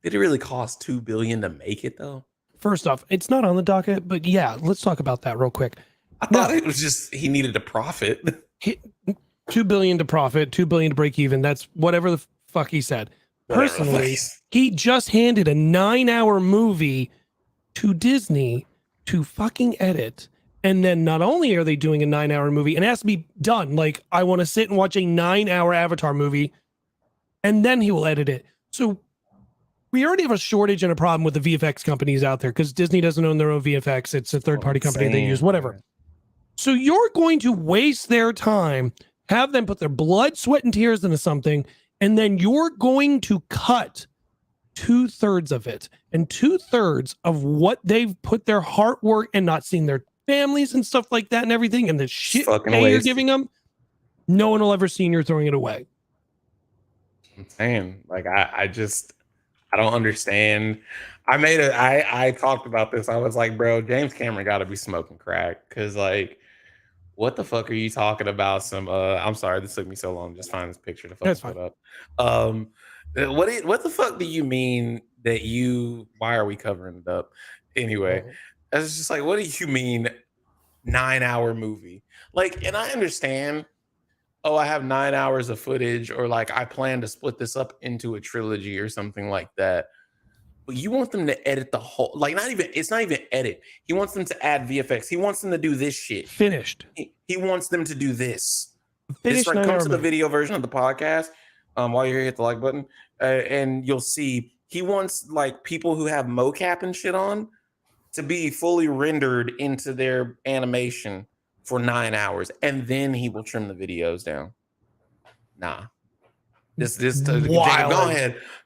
Did it really cost $2 billion to make it though? First off, it's not on the docket, but yeah, let's talk about that real quick. I thought it was just he needed a profit. $2 billion to profit, $2 billion to break even. That's whatever the fuck he said. Personally, he just handed a 9-hour movie to Disney to fucking edit. And then not only are they doing a 9-hour movie, and it has to be done. Like, I want to sit and watch a 9-hour Avatar movie, and then he will edit it. So we already have a shortage and a problem with the VFX companies out there because Disney doesn't own their own VFX. It's a third-party company they use, whatever. So you're going to waste their time, have them put their blood, sweat, and tears into something, and then you're going to cut 2/3 of it. And 2/3 of what they've put their heart work and not seeing their families and stuff like that and everything, and the shit pay you're giving them, no one will ever see, and you're throwing it away. I'm saying, like, I don't understand. I talked about this. I was like, bro, James Cameron got to be smoking crack because, like, what the fuck are you talking about? I'm sorry, this took me so long to just find this picture to fucking put up. What the fuck do you mean that why are we covering it up? Anyway, I was just like, what do you mean 9-hour movie? Like, and I understand, I have 9 hours of footage, or like I plan to split this up into a trilogy or something like that. But you want them to edit the whole, like, it's not even edit. He wants them to add VFX. He wants them to do this shit. Finished. He wants them to do this. Finished. Like, come to the video version of the podcast while you're here, hit the like button, and you'll see he wants like people who have mocap and shit on to be fully rendered into their animation for 9 hours, and then he will trim the videos down. Nah. Jacob,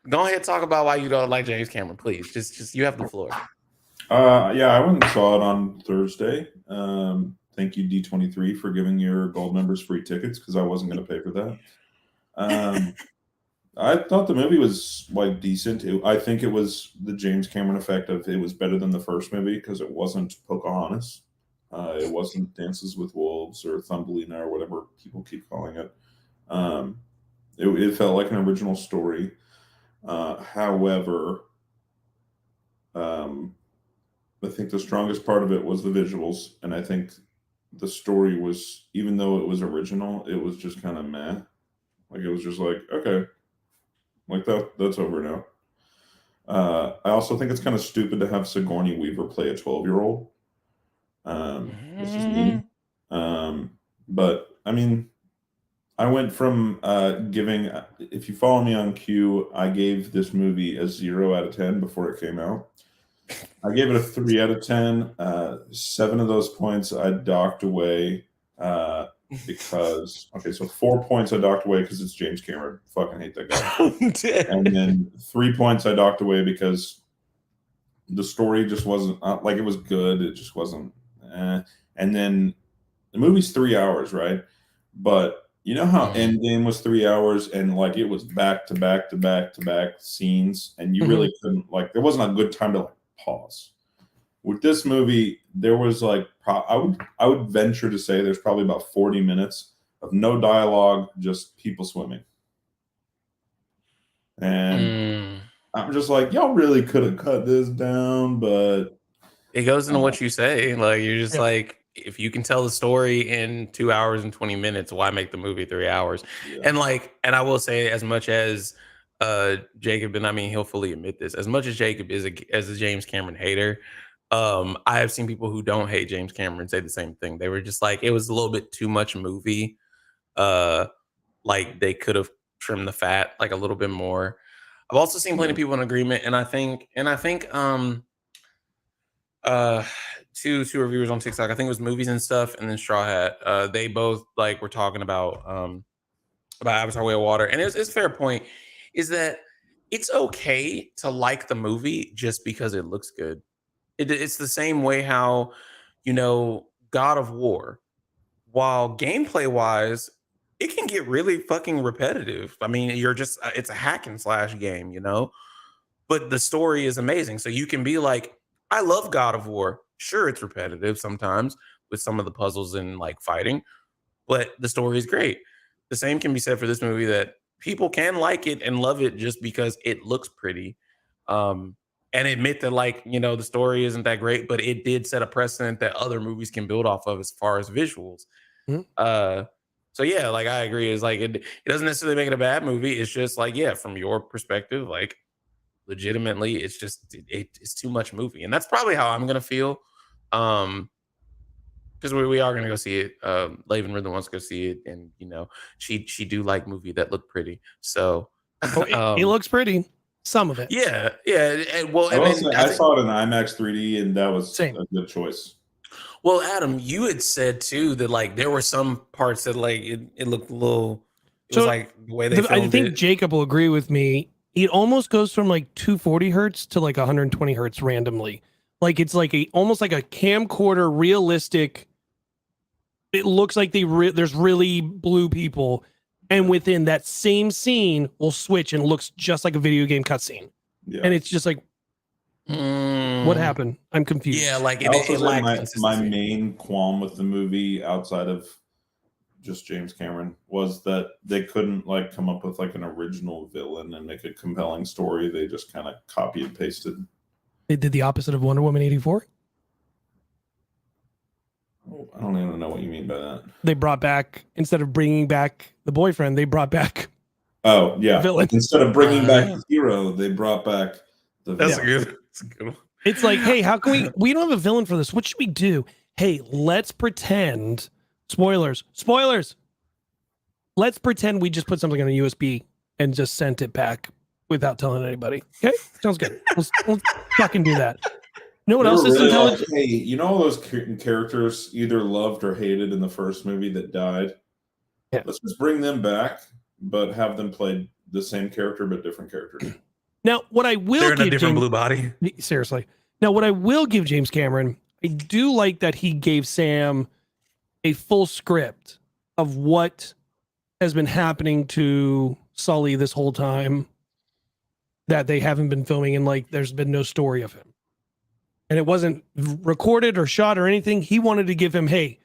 go ahead, talk about why you don't like James Cameron, please. Just you have the floor. Yeah, I went and saw it on Thursday. Thank you, D23, for giving your gold members free tickets because I wasn't going to pay for that. I thought the movie was like decent. I think it was the James Cameron effect of it was better than the first movie because it wasn't Pocahontas. It wasn't Dances with Wolves or Thumbelina or whatever people keep calling it. It felt like an original story. However, I think the strongest part of it was the visuals, and I think the story was, even though it was original, it was just kind of meh. Like, it was just like, okay, like that's over now. I also think it's kind of stupid to have Sigourney Weaver play a 12-year-old. This is me. But I mean, I went from giving, if you follow me on Q, I gave this movie a 0 out of 10 before it came out. I gave it a 3 out of 10. 7 of those points I docked away because, so 4 points I docked away because it's James Cameron. Fucking hate that guy. And then 3 points I docked away because the story just wasn't, like, it was good. It just wasn't. And then the movie's 3 hours, right? But you know how Endgame was 3 hours and like it was back to back to back to back scenes, and you really couldn't, like, there wasn't a good time to like pause. With this movie, there was like, I would venture to say there's probably about 40 minutes of no dialogue, just people swimming. And I'm just like, y'all really could have cut this down, but it goes into what you say. Like, you're just like, if you can tell the story in 2 hours and 20 minutes, why make the movie 3 hours? Yeah. And I will say, as much as Jacob, and I mean, he'll fully admit this, as much as Jacob is as a James Cameron hater, I have seen people who don't hate James Cameron say the same thing. They were just like, it was a little bit too much movie. Like, they could have trimmed the fat like a little bit more. I've also seen plenty of people in agreement, and I think two reviewers on TikTok, I think it was Movies and Stuff, and then Straw Hat. They both like were talking about Avatar: Way of Water, and it's a fair point. Is that it's okay to like the movie just because it looks good. It's the same way how, God of War, while gameplay wise, it can get really fucking repetitive. I mean, it's a hack and slash game, but the story is amazing. So you can be like, I love God of War. Sure, it's repetitive sometimes with some of the puzzles and like fighting, but the story is great. The same can be said for this movie, that people can like it and love it just because it looks pretty. And admit that, like, the story isn't that great, but it did set a precedent that other movies can build off of as far as visuals. So yeah, like I agree. It's like it doesn't necessarily make it a bad movie. It's just like, yeah, from your perspective, like legitimately, it's just it's too much movie. And that's probably how I'm gonna feel. Because we are gonna go see it. Laven Rhythm wants to go see it, and she do like movie that look pretty. So it looks pretty. Some of it. Yeah. And, well, I saw it in IMAX 3D, and that was Same. a good choice. Well, Adam, you had said too that like there were some parts that like it looked a little. It was like the way they filmed I think it. Jacob will agree with me. It almost goes from like 240 hertz to like 120 hertz randomly. Like it's like almost like a camcorder realistic. It looks like there's really blue people, and within that same scene will switch and looks just like a video game cutscene. Yeah. And it's just like, what happened? I'm confused. Yeah, like my main qualm with the movie, outside of just James Cameron, was that they couldn't like come up with like an original villain and make a compelling story. They just kind of copy and pasted. They did the opposite of Wonder Woman 84. Oh, I don't even know what you mean by that. They brought back, instead of bringing back the boyfriend, they brought back. Oh yeah, villain. Instead of bringing back the hero, they brought back the That's villain. good. That's a good one. It's like, hey, how can we don't have a villain for this. What should we do? Hey, let's pretend, spoilers. Let's pretend we just put something on a USB and just sent it back without telling anybody. Okay? Sounds good. Let's fucking do that. You know what else is intelligent? Hey, you know all those characters either loved or hated in the first movie that died? Yeah. Let's just bring them back, but have them play the same character but different characters. Now, what I will They're in a give different James, blue body. seriously. Now, what I will give James Cameron, I do like that he gave Sam a full script of what has been happening to Sully this whole time that they haven't been filming, and like there's been no story of him. And it wasn't recorded or shot or anything. He wanted to give him, hey,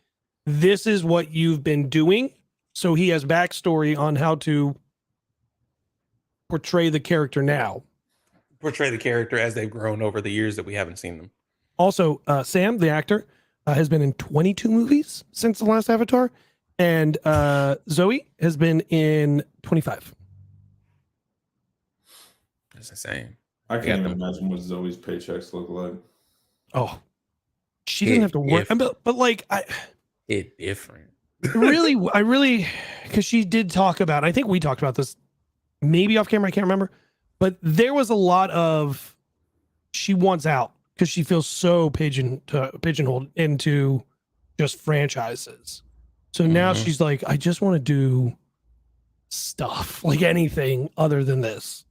this is what you've been doing. So he has backstory on how to portray the character now. Portray the character as they've grown over the years that we haven't seen them. Also, Sam, the actor, has been in 22 movies since the last Avatar. And Zoe has been in 25. That's insane. I can't even imagine what Zoe's paychecks look like. Oh, she doesn't have to work. But like, it's different. I really, because she did talk about, I think we talked about this maybe off camera, I can't remember, but there was a lot of, she wants out because she feels so pigeonholed into just franchises. So now she's like, I just want to do stuff, like anything other than this.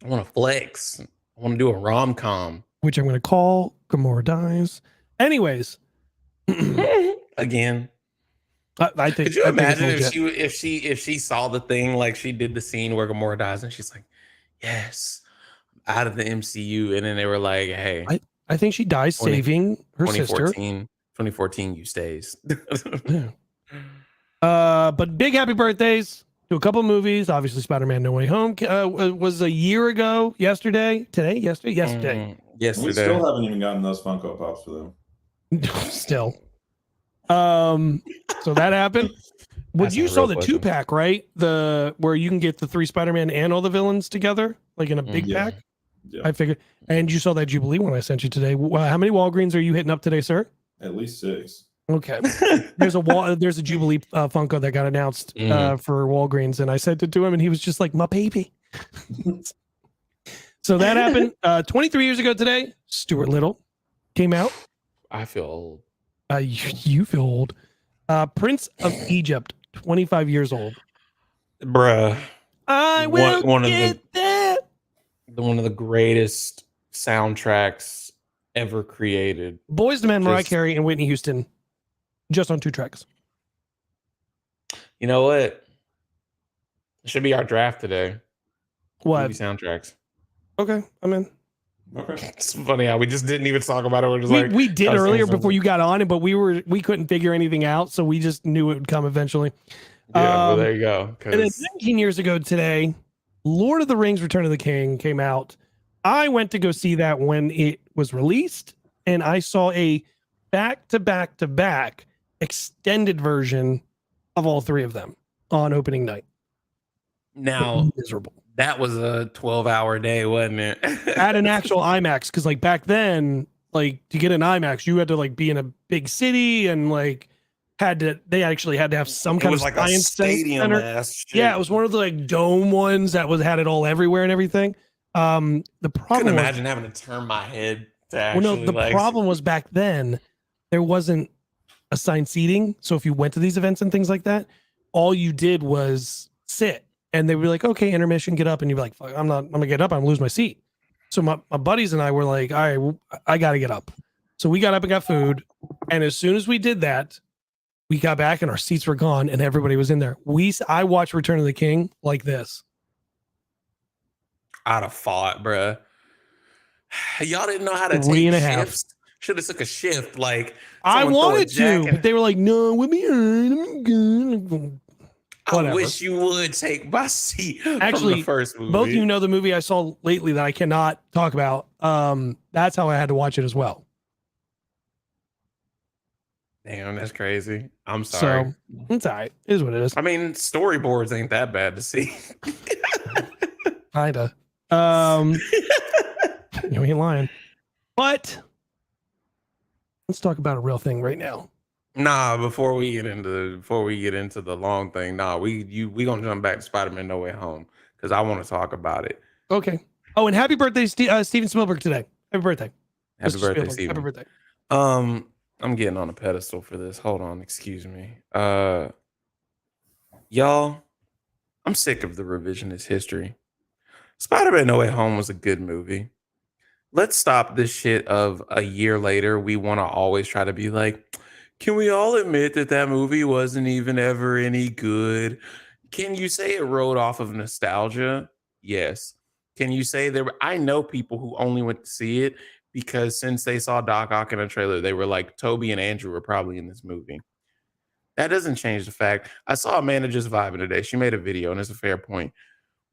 I want to flex. I want to do a rom-com. Which I'm going to call Gamora Dies. Anyways. Again. I think. Could you imagine if she saw the thing, like she did the scene where Gamora dies and she's like, yes, I'm out of the MCU. And then they were like, hey. I think she dies saving her sister. 2014, you stays. Yeah. But big happy birthdays to a couple of movies. Obviously, Spider-Man No Way Home was a year ago. Yesterday. We still haven't even gotten those Funko Pops for them. Still. So that happened. You saw the 2-pack, right? Where you can get the 3 Spider-Man and all the villains together, like in a big pack. Yeah. I figured. And you saw that Jubilee one I sent you today. How many Walgreens are you hitting up today, sir? At least 6. Okay. There's a Jubilee Funko that got announced for Walgreens, and I sent it to him, and he was just like, my baby. So that happened 23 years ago today. Stuart Little came out. I feel old. You feel old. Prince of Egypt, 25 years old. Bruh. I will get that. one of the greatest soundtracks ever created. Boys to Men, Mariah Just- Carey, and Whitney Houston, just on 2 tracks. You know what? It should be our draft today. What? Movie soundtracks. Okay, I'm in. Okay. It's funny how we just didn't even talk about it. We're just We did I was saying earlier before something. you got on it, but we couldn't figure anything out, so we just knew it would come eventually. Yeah, well, Um, there you go. And then 'Cause 19 years ago today, Lord of the Rings: Return of the King came out. I went to go see that when it was released, and I saw a back-to-back extended version of all 3 of them on opening night. now Miserable. that was a 12-hour day, wasn't it? At an actual IMAX, because like back then, like to get an IMAX, you had to like be in a big city and like they actually had to have some It kind was of like a science stadium center. ass shit. Yeah, it was one of the like dome ones that had it all everywhere and everything. The I couldn't problem was, imagine having to turn my head to well, actually no, the like problem was back then there wasn't assigned seating. So if you went to these events and things like that, all you did was sit, and they were like, "Okay, intermission, get up," and you'd be like, "Fuck, I'm gonna get up. I'm gonna lose my seat." So my buddies and I were like, "All right, well, I gotta get up." So we got up and got food, and as soon as we did that, we got back and our seats were gone, and everybody was in there. I watched Return of the King like this. I'd have fought, bruh. Y'all didn't know how to 3.5. take shifts. Should have took a shift. Like I someone throw a wanted to, jacket. but they were like, "No, we're behind. I'm good." I whatever. wish you would take my seat from Actually, the first movie. Both of you know the movie I saw lately that I cannot talk about. That's how I had to watch it as well. Damn, that's crazy. I'm sorry. So it's all right. It is what it is. I mean, storyboards ain't that bad to see. Kinda. You ain't lying. But let's talk about a real thing right now. Nah, before we get into the long thing, we gonna jump back to Spider-Man No Way Home because I want to talk about it. Okay. Oh, and happy birthday, Steven Spielberg today. Happy birthday. Happy Mr. birthday, Spielberg. Steven. Happy birthday. I'm getting on a pedestal for this. Hold on, excuse me. Y'all, I'm sick of the revisionist history. Spider-Man No Way Home was a good movie. Let's stop this shit of a year later. We want to always try to be like, can we all admit that movie wasn't even ever any good? Can you say it rode off of nostalgia? Yes. Can you say I know people who only went to see it because since they saw Doc Ock in a trailer, they were like, Toby and Andrew were probably in this movie. That doesn't change the fact. I saw Amanda just vibing today. She made a video, and it's a fair point.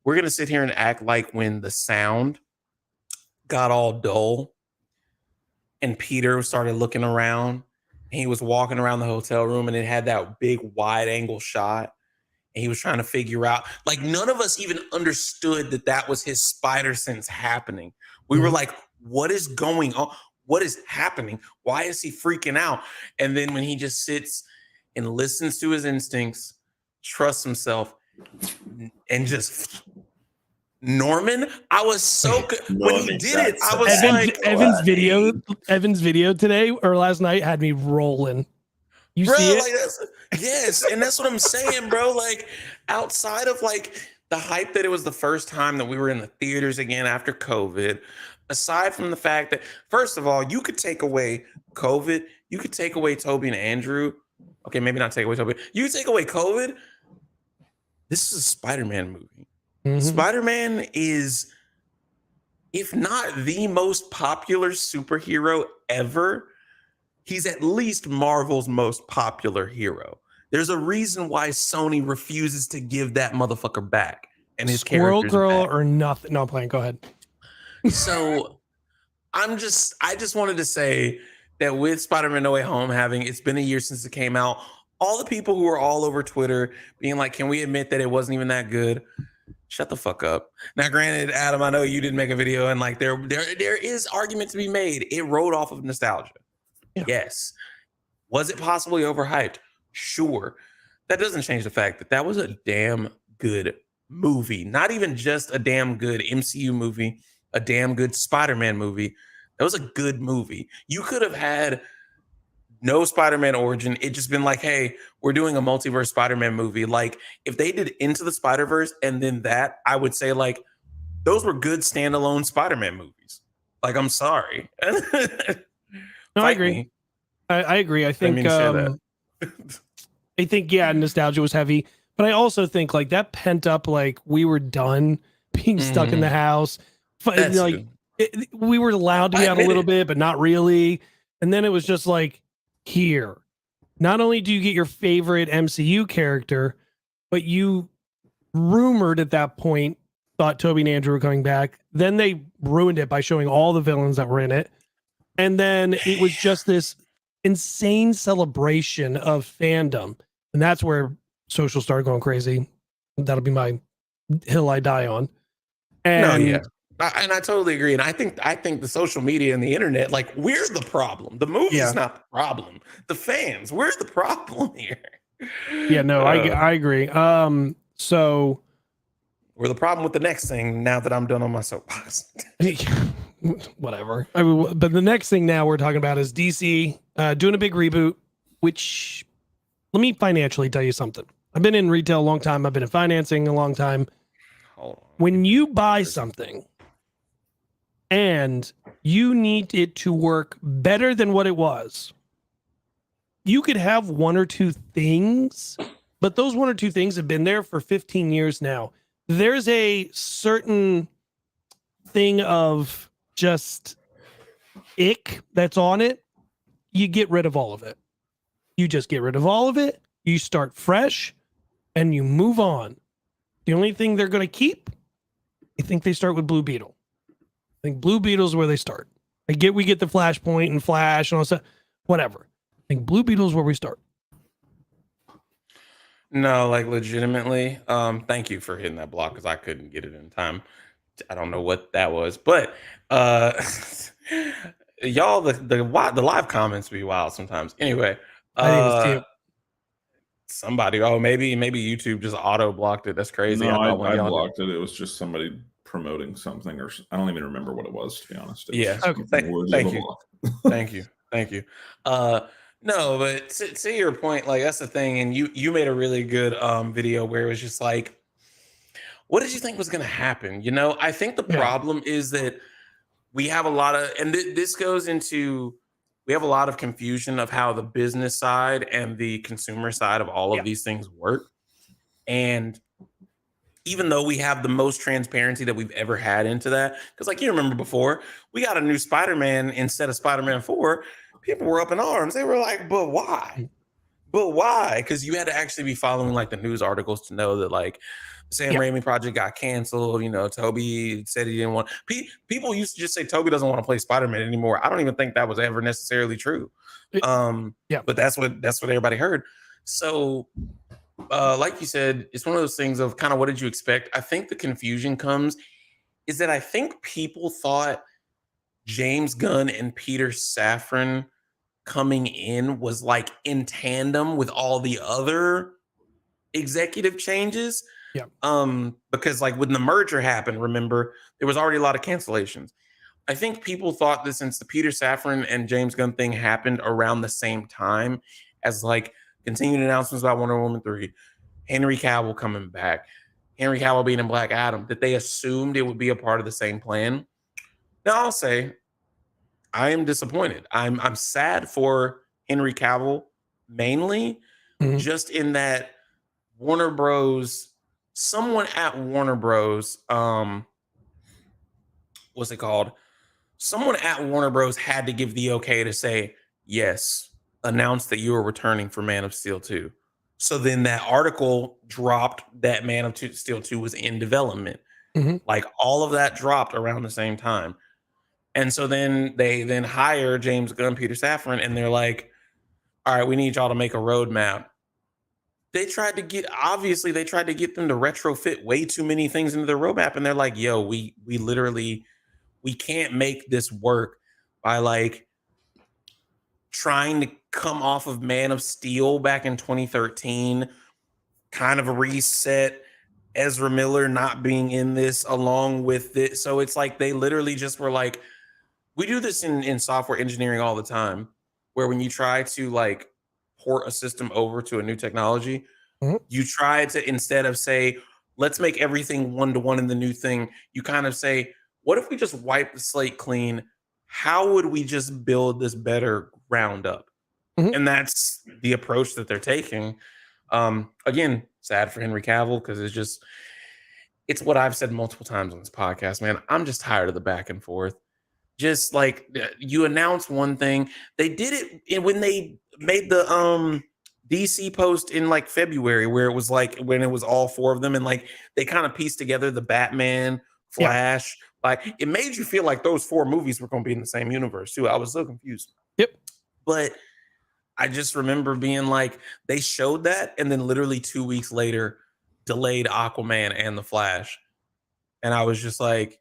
We're going to sit here and act like when the sound got all dull and Peter started looking around and he was walking around the hotel room and it had that big wide angle shot and he was trying to figure out, like, none of us even understood that was his spider sense happening. We were like, what is going on? What is happening? Why is he freaking out? And then when he just sits and listens to his instincts, trusts himself, and just Norman, I was so good when he did it. I was Evan's video today or last night had me rolling. You bro, see it? Like yes, and that's what I'm saying, bro. Like outside of like the hype that it was the first time that we were in the theaters again after COVID, aside from the fact that first of all, you could take away COVID, you could take away Toby and Andrew. Okay, maybe not take away Toby. You could take away COVID. This is a Spider-Man movie. Mhm. Spider-Man is, if not the most popular superhero ever, he's at least Marvel's most popular hero. There's a reason why Sony refuses to give that motherfucker back. And his Squirrel character's Girl back. or nothing. No, I'm playing. Go ahead. So I just wanted to say that with Spider-Man No Way Home it's been a year since it came out. All the people who are all over Twitter being like, can we admit that it wasn't even that good? Shut the fuck up. Now, granted, Adam, I know you didn't make a video and like there is argument to be made. It rode off of nostalgia. Yeah. Yes. Was it possibly overhyped? Sure. That doesn't change the fact that was a damn good movie. Not even just a damn good MCU movie, a damn good Spider-Man movie. That was a good movie. You could have had no Spider-Man origin. It just been like, hey, we're doing a multiverse Spider-Man movie. Like if they did Into the Spider-Verse and then that, I would say like, those were good standalone Spider-Man movies. Like, I'm sorry. No, I Fight agree. me. I agree. I Didn't think mean to share that. I think yeah, nostalgia was heavy, but I also think like that pent up like we were done being stuck in the house. That's Like we were allowed to I be out a admit little it. bit, but not really. And then it was just like here. Not only do you get your favorite MCU character, but you rumored at that point thought Toby and Andrew were coming back. Then they ruined it by showing all the villains that were in it. And then it was just this insane celebration of fandom. And that's where social started going crazy. That'll be my hill I die on. And No, yeah. And I totally agree. And I think the social media and the internet, like, we're the problem. The movie's Yeah. not the problem. The fans, we're the problem here. Yeah, no, I agree. So we're the problem with the next thing now that I'm done on my soapbox. whatever. I mean, but the next thing now we're talking about is DC doing a big reboot, which let me financially tell you something. I've been in retail a long time. I've been in financing a long time. Hold on. When you buy something and you need it to work better than what it was, you could have one or two things, but those one or two things have been there for 15 years now. There's a certain thing of just ick that's on it. You get rid of all of it. You just get rid of all of it. You start fresh and you move on. The only thing they're going to keep, I think they start with Blue Beetle. I think Blue Beetle's where they start. We get the Flashpoint and Flash and all that stuff. Whatever. I think Blue Beetle's where we start. No, like, legitimately. Thank you for hitting that block because I couldn't get it in time. I don't know what that was, but y'all, the live comments be wild sometimes. Anyway, I think it was cute. somebody, maybe YouTube just auto blocked it. That's crazy. No, thought one I of y'all blocked it. It was just somebody promoting something, or I don't even remember what it was, to be honest. It was Yeah. just Okay. Thank you. Thank you. No, but to your point, like, that's the thing. And you made a really good video where it was just like, what did you think was going to happen? You know, I think the problem is that we have a lot of, and this goes into, we have a lot of confusion of how the business side and the consumer side of all of these things work. And even though we have the most transparency that we've ever had into that, because like you remember before, we got a new Spider-Man instead of Spider-Man 4, people were up in arms. They were like, but why? But why? Because you had to actually be following like the news articles to know that like Sam Raimi project got canceled. You know, Toby said he didn't want. People used to just say Toby doesn't want to play Spider-Man anymore. I don't even think that was ever necessarily true. But that's what everybody heard. So, like you said, it's one of those things of kind of what did you expect? I think the confusion comes is that I think people thought James Gunn and Peter Safran coming in was like in tandem with all the other executive changes. Because like when the merger happened, remember, there was already a lot of cancellations. I think people thought that since the Peter Safran and James Gunn thing happened around the same time as like continued announcements about Wonder Woman 3, Henry Cavill coming back, Henry Cavill being in Black Adam, that they assumed it would be a part of the same plan. Now I'll say I am disappointed. I'm sad for Henry Cavill mainly, just in that Warner Bros. Someone at Warner Bros. What's it called? Someone at Warner Bros. Had to give the okay to say, yes, announce that you are returning for Man of Steel 2. So then that article dropped that Man of Steel 2 was in development. Like all of that dropped around the same time. And so then they hire James Gunn, Peter Safran, and they're like, all right, we need y'all to make a roadmap. They tried to get them to retrofit way too many things into their roadmap. And they're like, yo, we can't make this work by like trying to come off of Man of Steel back in 2013, kind of reset Ezra Miller not being in this along with it. So it's like they literally just were like, we do this in software engineering all the time, where when you try to like port a system over to a new technology, you try to, instead of say, let's make everything 1-to-1 in the new thing. You kind of say, what if we just wipe the slate clean? How would we just build this better ground up? Mhm. And that's the approach that they're taking. Again, sad for Henry Cavill because it's what I've said multiple times on this podcast, man. I'm just tired of the back and forth. Just like you announce one thing, they did it when they made the DC post in like February, where it was like when it was all four of them, and like they kind of pieced together the Batman, Flash. Like it made you feel like those four movies were going to be in the same universe too. I was so confused. Yep. But I just remember being like, they showed that, and then literally 2 weeks later, delayed Aquaman and the Flash, and I was just like,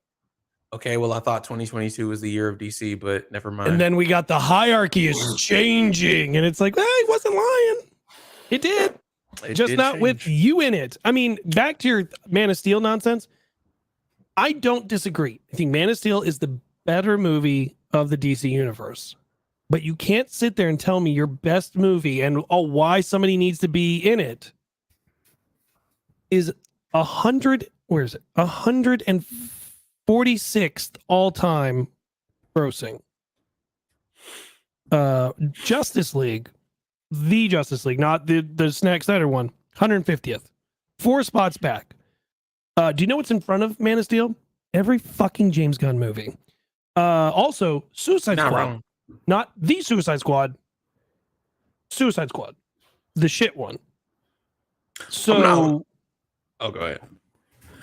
okay, well, I thought 2022 was the year of DC, but never mind. And then we got the hierarchy is changing, and it's like, he wasn't lying. It did. Just not change. with you in it. I mean, back to your Man of Steel nonsense. I don't disagree. I think Man of Steel is the better movie of the DC universe. But you can't sit there and tell me your best movie and why somebody needs to be in it is 146th all-time grossing. Justice League, the Justice League, not the Snack Snyder one, 150th. 4 spots back. Do you know what's in front of Man of Steel? Every fucking James Gunn movie. Also, Suicide Squad. Wrong. Not the Suicide Squad. Suicide Squad. The shit one. So Oh, go ahead.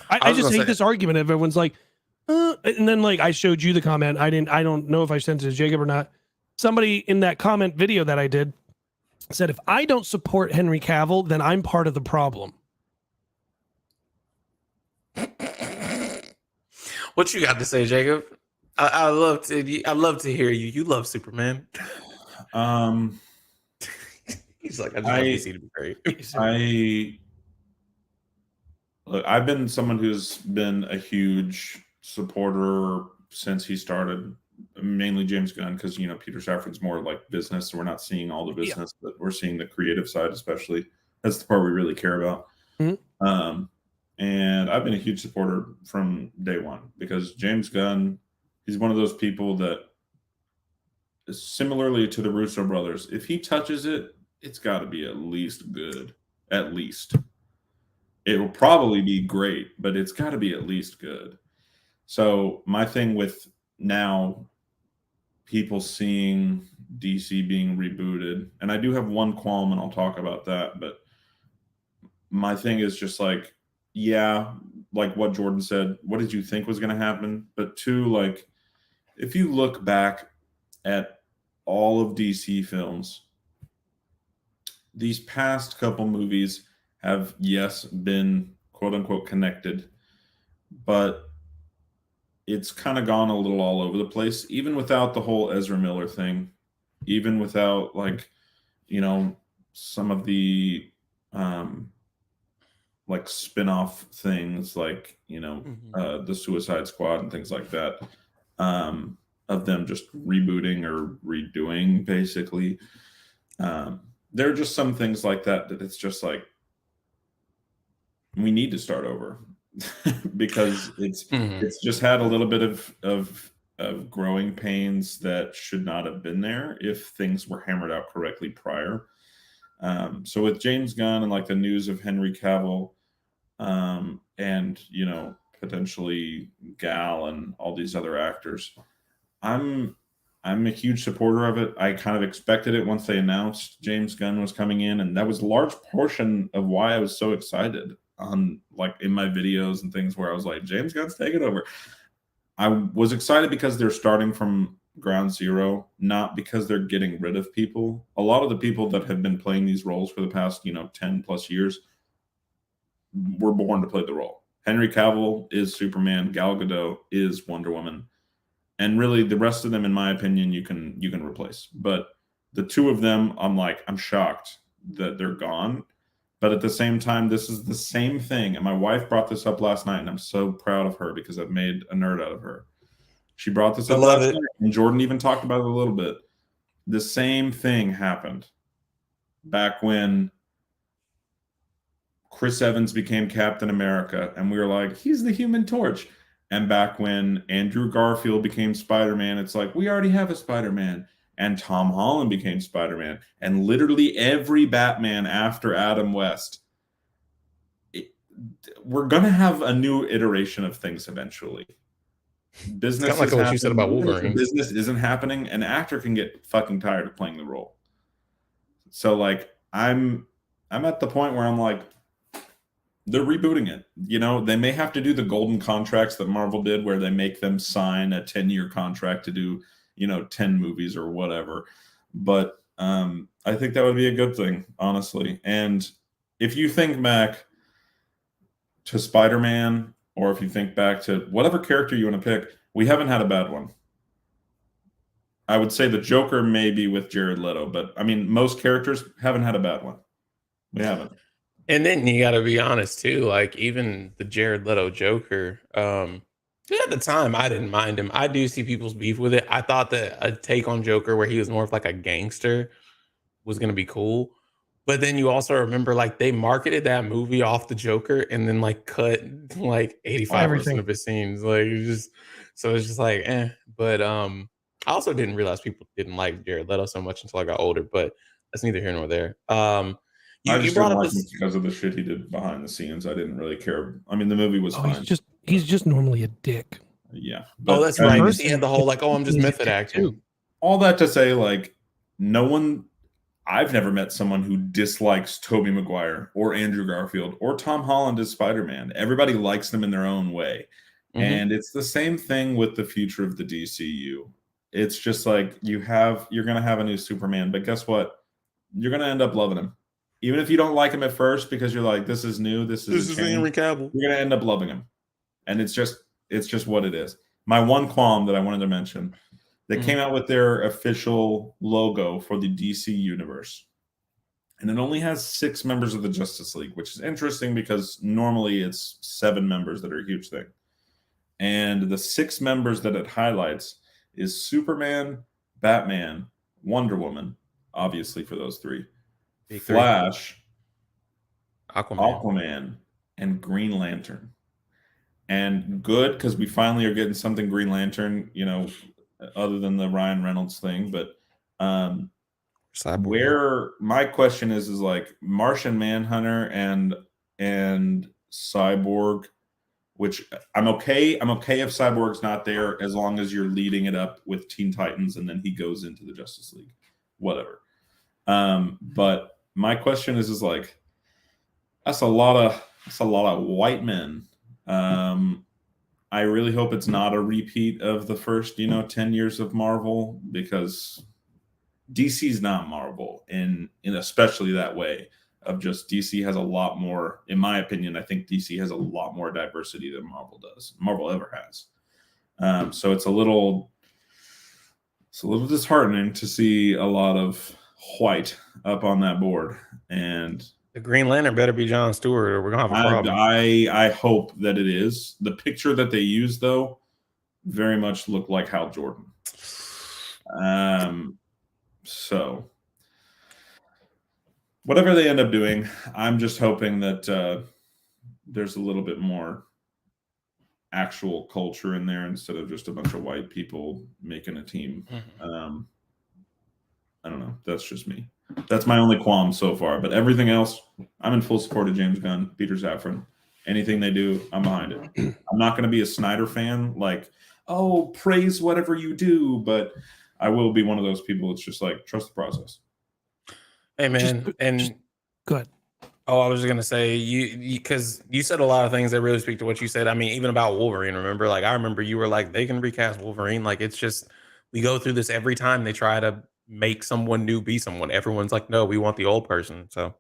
I just hate this argument of everyone's like, and then like I showed you the comment. I don't know if I sent it to Jacob or not. Somebody in that comment video that I did said, if I don't support Henry Cavill, then I'm part of the problem. What you got to say, Jacob? I love to hear you. You love Superman. He's like, I just want DC to be great. Look, I've been someone who's been a huge supporter since he started, mainly James Gunn, because Peter Safran's more like business, so we're not seeing all the business, but we're seeing the creative side, especially. That's the part we really care about. Mm-hmm. And I've been a huge supporter from day one because James Gunn, he's one of those people that, similarly to the Russo brothers, if he touches it, it's got to be at least good. At least. It will probably be great, but it's got to be at least good. So my thing with now people seeing DC being rebooted, and I do have one qualm, and I'll talk about that, but my thing is just like, yeah, like what Jordan said, what did you think was going to happen? But two, like, if you look back at all of DC films, these past couple movies have, yes, been quote unquote connected, but it's kind of gone a little all over the place, even without the whole Ezra Miller thing, even without like, some of the like spin-off things like, the Suicide Squad and things like that, of them just rebooting or redoing basically. There are just some things like that it's just like, we need to start over because it's just had a little bit of growing pains that should not have been there if things were hammered out correctly prior. So with James Gunn and like the news of Henry Cavill, and potentially Gal and all these other actors, I'm a huge supporter of it. I kind of expected it once they announced James Gunn was coming in, and that was a large portion of why I was so excited on like in my videos and things where I was like, James Gunn's taking over. I was excited because they're starting from ground zero, not because they're getting rid of people. A lot of the people that have been playing these roles for the past 10 plus years were born to play the role. Henry Cavill is Superman, Gal Gadot is Wonder Woman, and really the rest of them, in my opinion, you can replace. But the two of them, I'm shocked that they're gone. But at the same time, this is the same thing. And my wife brought this up last night, and I'm so proud of her because I've made a nerd out of her. She brought this up last night, and Jordan even talked about it a little bit. The same thing happened back when Chris Evans became Captain America, and we were like, he's the Human Torch. And back when Andrew Garfield became Spider-Man, it's like, we already have a Spider-Man. And Tom Holland became Spider-Man. And literally every Batman after Adam West. We're going to have a new iteration of things eventually. Business it's kind of like what you said about Wolverine. Business isn't happening. An actor can get fucking tired of playing the role. So, like, I'm at the point where I'm like, they're rebooting it. You know, they may have to do the golden contracts that Marvel did where they make them sign a 10-year contract to do, 10 movies or whatever. But I think that would be a good thing, honestly. And if you think back to Spider-Man, or if you think back to whatever character you want to pick, we haven't had a bad one. I would say the Joker may be with Jared Leto, but I mean, most characters haven't had a bad one. We haven't. And then you got to be honest too, like even the Jared Leto Joker, at the time I didn't mind him. I do see people's beef with it. I thought that a take on Joker where he was more of like a gangster was going to be cool. But then you also remember like they marketed that movie off the Joker and then like cut like 85% of his scenes. Like it's just like, eh. But I also didn't realize people didn't like Jared Leto so much until I got older, but that's neither here nor there. You brought up this because of the shit he did behind the scenes. I didn't really care. I mean, the movie was fine. He's just normally a dick. Yeah. But, that's right. He had the whole like, I'm just method acting. All that to say, like, I've never met someone who dislikes Tobey Maguire or Andrew Garfield or Tom Holland as Spider-Man. Everybody likes them in their own way. Mm-hmm. And it's the same thing with the future of the DCU. It's just like you're going to have a new Superman, but guess what? You're going to end up loving him. Even if you don't like him at first because you're like, this is new, this is Henry Cavill. You're gonna end up loving him. And it's just what it is. My one qualm that I wanted to mention, they came out with their official logo for the DC universe. And it only has 6 members of the Justice League, which is interesting because normally it's 7 members that are a huge thing. And the 6 members that it highlights is Superman, Batman, Wonder Woman, obviously for those 3. Flash, Aquaman, and Green Lantern. And good, because we finally are getting something Green Lantern, other than the Ryan Reynolds thing. But where my question is like Martian Manhunter and Cyborg, which I'm okay if Cyborg's not there as long as you're leading it up with Teen Titans and then he goes into the Justice League. Whatever. But my question is like, that's a lot of white men. I really hope it's not a repeat of the first, 10 years of Marvel, because DC's not Marvel in especially that way of just DC has a lot more, in my opinion, I think DC has a lot more diversity than Marvel does. Marvel ever has. So it's a little disheartening to see a lot of white up on that board, and the Green Lantern better be John Stewart or we're gonna have a problem. I hope that it is. The picture that they used though very much looked like Hal Jordan. So whatever they end up doing, I'm just hoping that there's a little bit more actual culture in there instead of just a bunch of white people making a team. I don't know. That's just me. That's my only qualm so far. But everything else, I'm in full support of James Gunn, Peter Safran. Anything they do, I'm behind it. I'm not going to be a Snyder fan, like, oh, praise whatever you do. But I will be one of those people that's just like, trust the process. Hey, man. Go ahead. Oh, I was just going to say, because you said a lot of things that really speak to what you said. I mean, even about Wolverine, remember? Like, I remember you were like, they can recast Wolverine. Like, it's just, we go through this every time they try to make someone new be someone. Everyone's like, no, we want the old person. So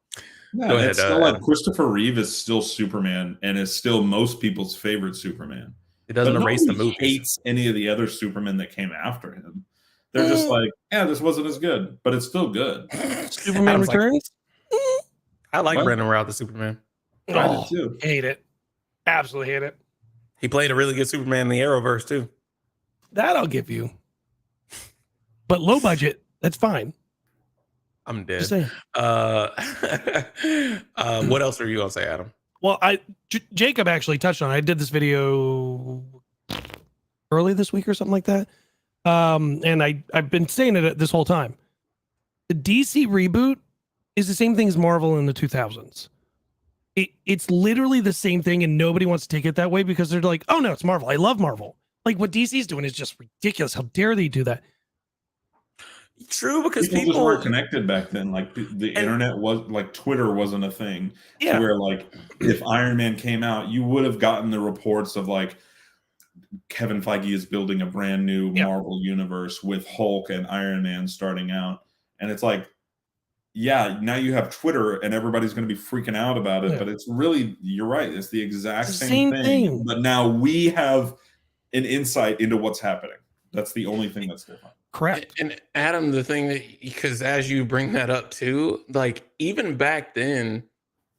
yeah, go ahead. It's still like Christopher Reeve is still Superman and is still most people's favorite Superman. It doesn't erase the movie. Hates any of the other Supermen that came after him. They're just like, yeah, this wasn't as good, but it's still good. Superman Returns? I like Brandon Routh, the Superman. I did too. Hate it. Absolutely hate it. He played a really good Superman in the Arrowverse too. That I'll give you. But low budget, that's fine. I'm dead. Just saying. What else are you gonna say, Adam? Well, Jacob actually touched on it. I did this video early this week or something like that. And I've been saying it this whole time. The DC reboot is the same thing as Marvel in the 2000s. It's literally the same thing, and nobody wants to take it that way because they're like, oh no, it's Marvel. I love Marvel. Like what DC's doing is just ridiculous. How dare they do that? True, because people just weren't connected back then. Like the internet was like Twitter wasn't a thing. Yeah. Where like if Iron Man came out, you would have gotten the reports of like Kevin Feige is building a brand new Marvel universe with Hulk and Iron Man starting out. And it's like, yeah, now you have Twitter and everybody's going to be freaking out about it. But it's really, you're right. It's the exact same thing. But now we have an insight into what's happening. That's the only thing that's different. Correct. And Adam, the thing that, because as you bring that up too, like even back then,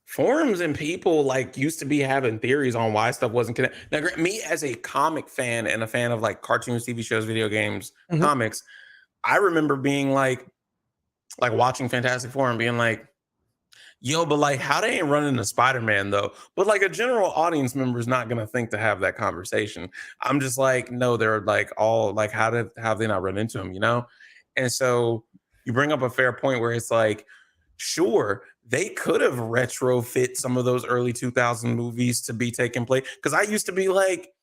forums and people like used to be having theories on why stuff wasn't connected. Now, me as a comic fan and a fan of like cartoons, TV shows, video games, comics, I remember being like watching Fantastic Four and being like, yo, but like how they ain't running to Spider-Man though. But like a general audience member is not gonna think to have that conversation. I'm just like, no, they're like all like, how have they not run into him, you know? And so you bring up a fair point where it's like, sure, they could have retrofit some of those early 2000 movies to be taking place. Because I used to be like,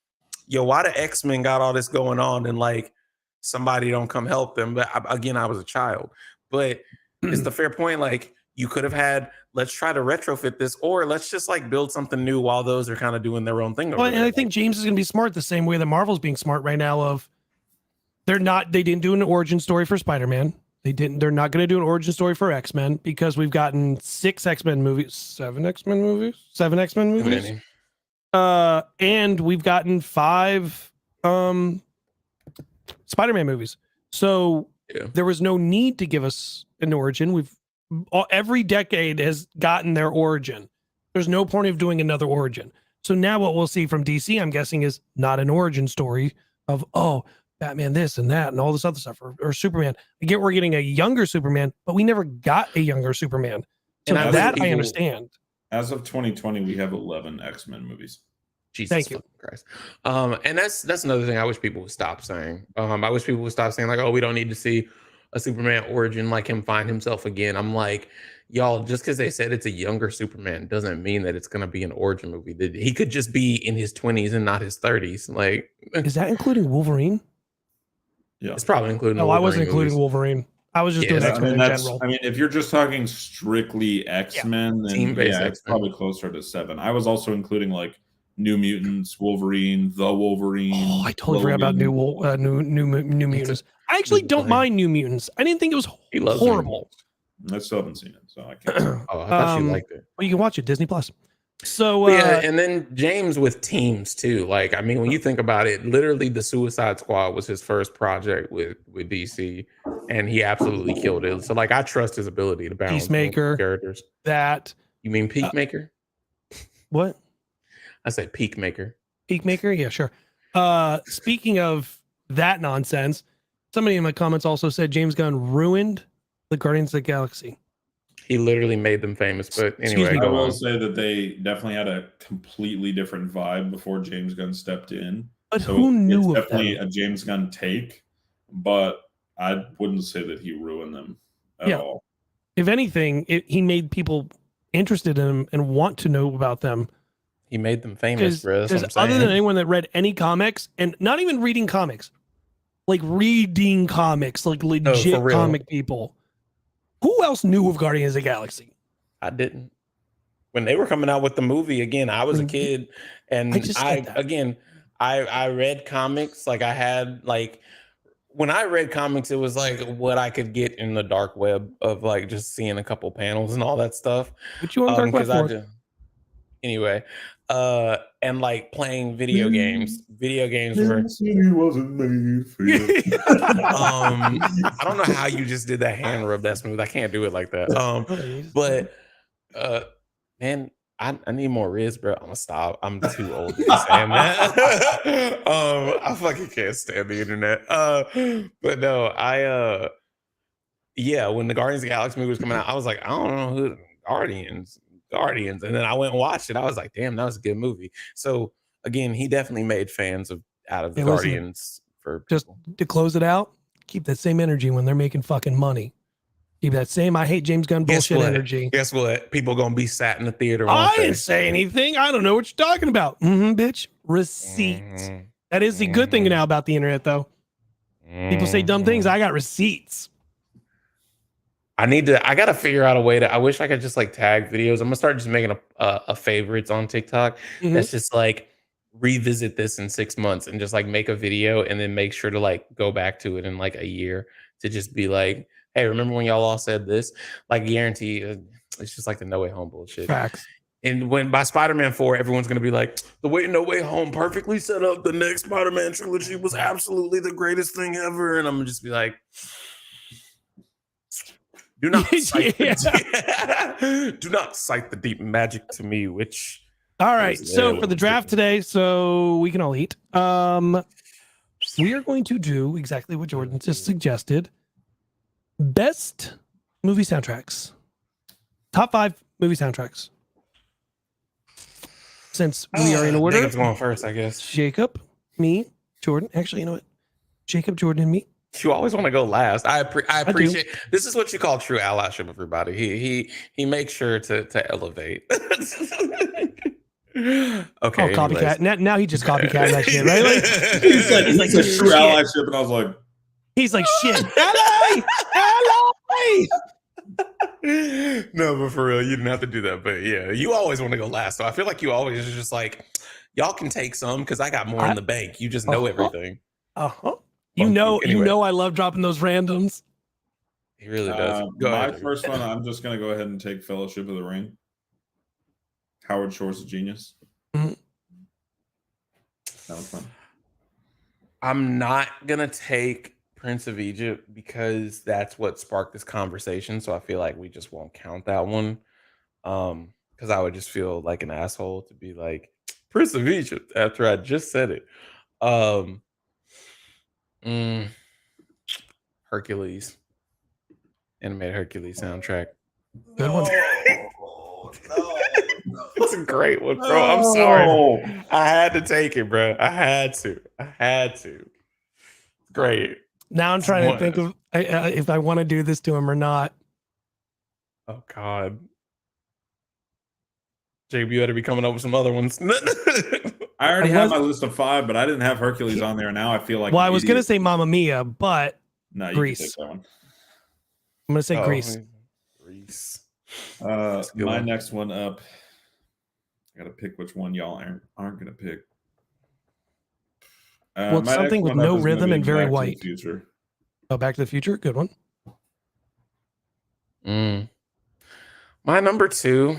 yo, why the X-Men got all this going on and like somebody don't come help them? But again, I was a child. But it's the fair point. Like you could have had, let's try to retrofit this, or let's just like build something new while those are kind of doing their own thing. Well, and I think James is going to be smart the same way that Marvel's being smart right now. Of they didn't do an origin story for Spider-Man. They're not going to do an origin story for X-Men because we've gotten 7 X-Men movies. And we've gotten 5 Spider-Man movies. So there was no need to give us an origin. Every decade has gotten their origin. There's no point of doing another origin. So now what we'll see from DC, I'm guessing, is not an origin story of, oh, Batman this and that and all this other stuff, or Superman. I get we're getting a younger Superman, but we never got a younger Superman. So and I understand. As of 2020, we have 11 X-Men movies. Jesus Thank you. Christ. And that's another thing I wish people would stop saying. I wish people would stop saying like, oh, we don't need to see a Superman origin, like him find himself again. I'm like, y'all, just because they said it's a younger Superman doesn't mean that it's going to be an origin movie. He could just be in his 20s and not his 30s. Like, is that including Wolverine? Yeah, it's probably including. No, I wasn't including Wolverine. I was just doing X-Men in general. I mean, if you're just talking strictly X-Men, then it's probably closer to 7. I was also including like New Mutants, Wolverine, The Wolverine. Oh, I totally forgot about New Mutants. I actually don't mind New Mutants. I didn't think it was horrible. I still haven't seen it, so I can't. Oh, I thought you liked it. Well, you can watch it, Disney Plus. So and then James with teams too. Like, I mean, when you think about it, literally the Suicide Squad was his first project with DC, and he absolutely killed it. So like, I trust his ability to balance Peacemaker characters. That you mean Peakmaker? What? I said Peakmaker. Peakmaker, yeah, sure. Speaking of that nonsense, somebody in my comments also said James Gunn ruined the Guardians of the Galaxy. He literally made them famous, but anyway. I will say that they definitely had a completely different vibe before James Gunn stepped in. But so who knew it's of definitely them? A James Gunn take, but I wouldn't say that he ruined them at all. If anything, he made people interested in them and want to know about them. He made them famous, bro. Other than anyone that read any comics, and not even reading comics, like reading comics, like legit comic people. Who else knew of Guardians of the Galaxy? I didn't. When they were coming out with the movie, again, I was a kid, and I read comics. Like I had like when I read comics, it was like what I could get in the dark web of like just seeing a couple panels and all that stuff. What you on dark web for? Anyway, and like playing video games. Video games were. He wasn't made for you. I don't know how you just did that hand rub that smooth. I can't do it like that. But man, I need more Riz, bro. I'm gonna stop. I'm too old to be saying that. I fucking can't stand the internet. But no, yeah, when the Guardians of the Galaxy movie was coming out, I was like, I don't know who Guardians. And then I went and watched it. I was like, damn, that was a good movie. So again, he definitely made fans out of the Guardians for just people. to close it out. Keep that same energy when they're making fucking money. Keep that same I hate James Gunn bullshit energy. Guess what? People gonna be sat in the theater. I didn't say anything. I don't know what you're talking about. Bitch. Receipts. That is the good thing now about the internet, though. People say dumb things. I got receipts. I gotta figure out a way I wish I could just like tag videos. I'm gonna start just making a favorites on TikTok. That's just like revisit this in 6 months and just like make a video and then make sure to like go back to it in like a year to just be like, hey, remember when y'all all said this? Like, guarantee it's just like the No Way Home bullshit. Facts. And when by Spider-Man 4, everyone's gonna be like, No Way Home perfectly set up the next Spider-Man trilogy was absolutely the greatest thing ever. And I'm gonna just be like, do not cite do not cite the deep magic to me, which all right. So for the draft today, so we can all eat. We are going to do exactly what Jordan just suggested. Best movie soundtracks. Top 5 movie soundtracks. Since we are in order. Jacob's going first, I guess. Jacob, me, Jordan. Actually, you know what? Jacob, Jordan, and me. You always want to go last. I appreciate this is what you call true allyship, everybody. He makes sure to elevate. Okay. Oh, copycat. Now he just copycat that shit, right? Like, he's like a true allyship, and I was like, he's like, shit. Ally! No, but for real, you didn't have to do that. But yeah, you always want to go last. So I feel like you always are just like, y'all can take some because I got more in the bank. You just know everything. You know, I love dropping those randoms. He really does. My first one, I'm just gonna go ahead and take Fellowship of the Ring. Howard Shore's a genius. That was fun. I'm not gonna take Prince of Egypt because that's what sparked this conversation. So I feel like we just won't count that one. Because I would just feel like an asshole to be like Prince of Egypt after I just said it. Hercules. Animated Hercules soundtrack. Good one. It's a great one, bro. I'm sorry. I had to take it, bro. I had to. Great. Now I'm trying to think of if I want to do this to him or not. Oh, God. Jacob, you had to be coming up with some other ones. I already have my list of 5, but I didn't have Hercules on there. Now I feel like. Well, I was going to say Mamma Mia, but no, Grease. Can take that one. I'm going to say Grease. Grease. My next one up. I got to pick which one y'all aren't going to pick. Well, it's something with no rhythm and very white. Future. Oh, Back to the Future? Good one. My number 2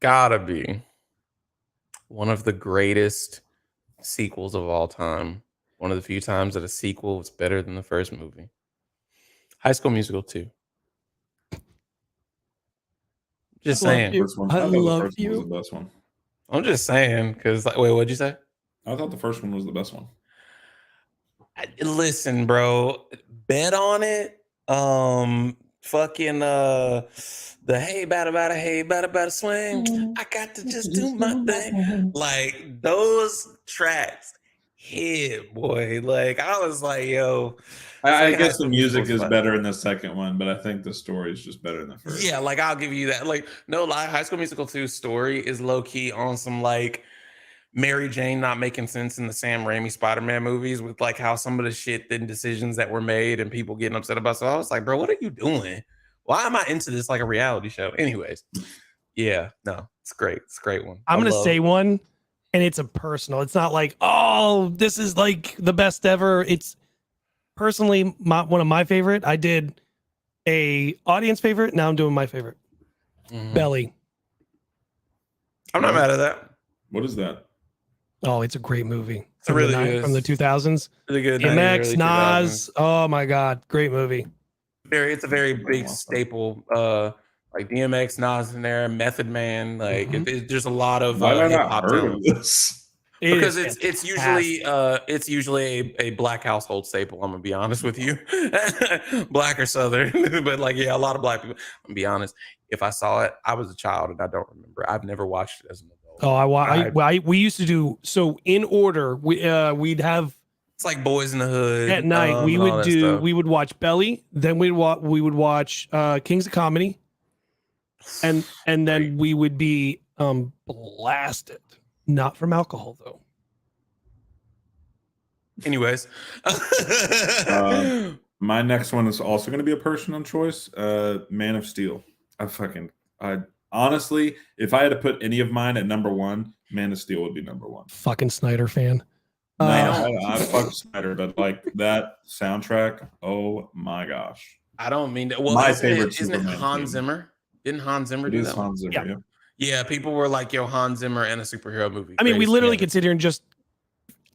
gotta be one of the greatest sequels of all time. One of the few times that a sequel was better than the first movie. High School Musical 2. Just saying. I love you. Was the best one. I'm just saying, because wait, what'd you say? I thought the first one was the best one. Listen, bro, bet on it. Fucking the hey bada swing. I got to just do my thing. Like those tracks hit, boy. Like I was like, yo. I guess the music is better in the second one, but I think the story is just better in the first. Yeah, like I'll give you that. Like, no lie, High School Musical 2's story is low key on some like Mary Jane not making sense in the Sam Raimi Spider-Man movies with like how some of the shit and decisions that were made and people getting upset about. So I was like, bro, what are you doing? Why am I into this like a reality show? Anyways, yeah, no, it's great. It's a great one. I'm going to say one, and it's a personal. It's not like, oh, this is like the best ever. It's personally one of my favorite. I did a audience favorite. Now I'm doing my favorite. Belly. I'm not mad at that. What is that? Oh, it's a great movie. It's really good. From the 2000s. Really good. DMX, Nas. Oh my God. Great movie. It's a very big staple. Like DMX, Nas in there, Method Man. Like there's a lot of Why have I not heard of this? Because it's usually a black household staple. I'm gonna be honest with you, black or southern, but like a lot of black people. I'm gonna be honest. If I saw it, I was a child and I don't remember. I've never watched it as an adult. Oh, we used to do so in order. We'd have it's like Boys in the Hood at night. We would watch Belly, then we would watch Kings of Comedy, and then we would be blasted. Not from alcohol, though. Anyways. My next one is also going to be a personal choice. Man of Steel. I honestly, if I had to put any of mine at number one, Man of Steel would be number one. Fucking Snyder fan. No, I fuck Snyder, but like that soundtrack, oh my gosh. I don't mean that. Well, my favorite isn't it Hans Zimmer? Didn't Hans Zimmer do that? Hans Zimmer, yeah. Yeah, people were like, yo, Hans Zimmer and a superhero movie. I mean, we literally could sit here and just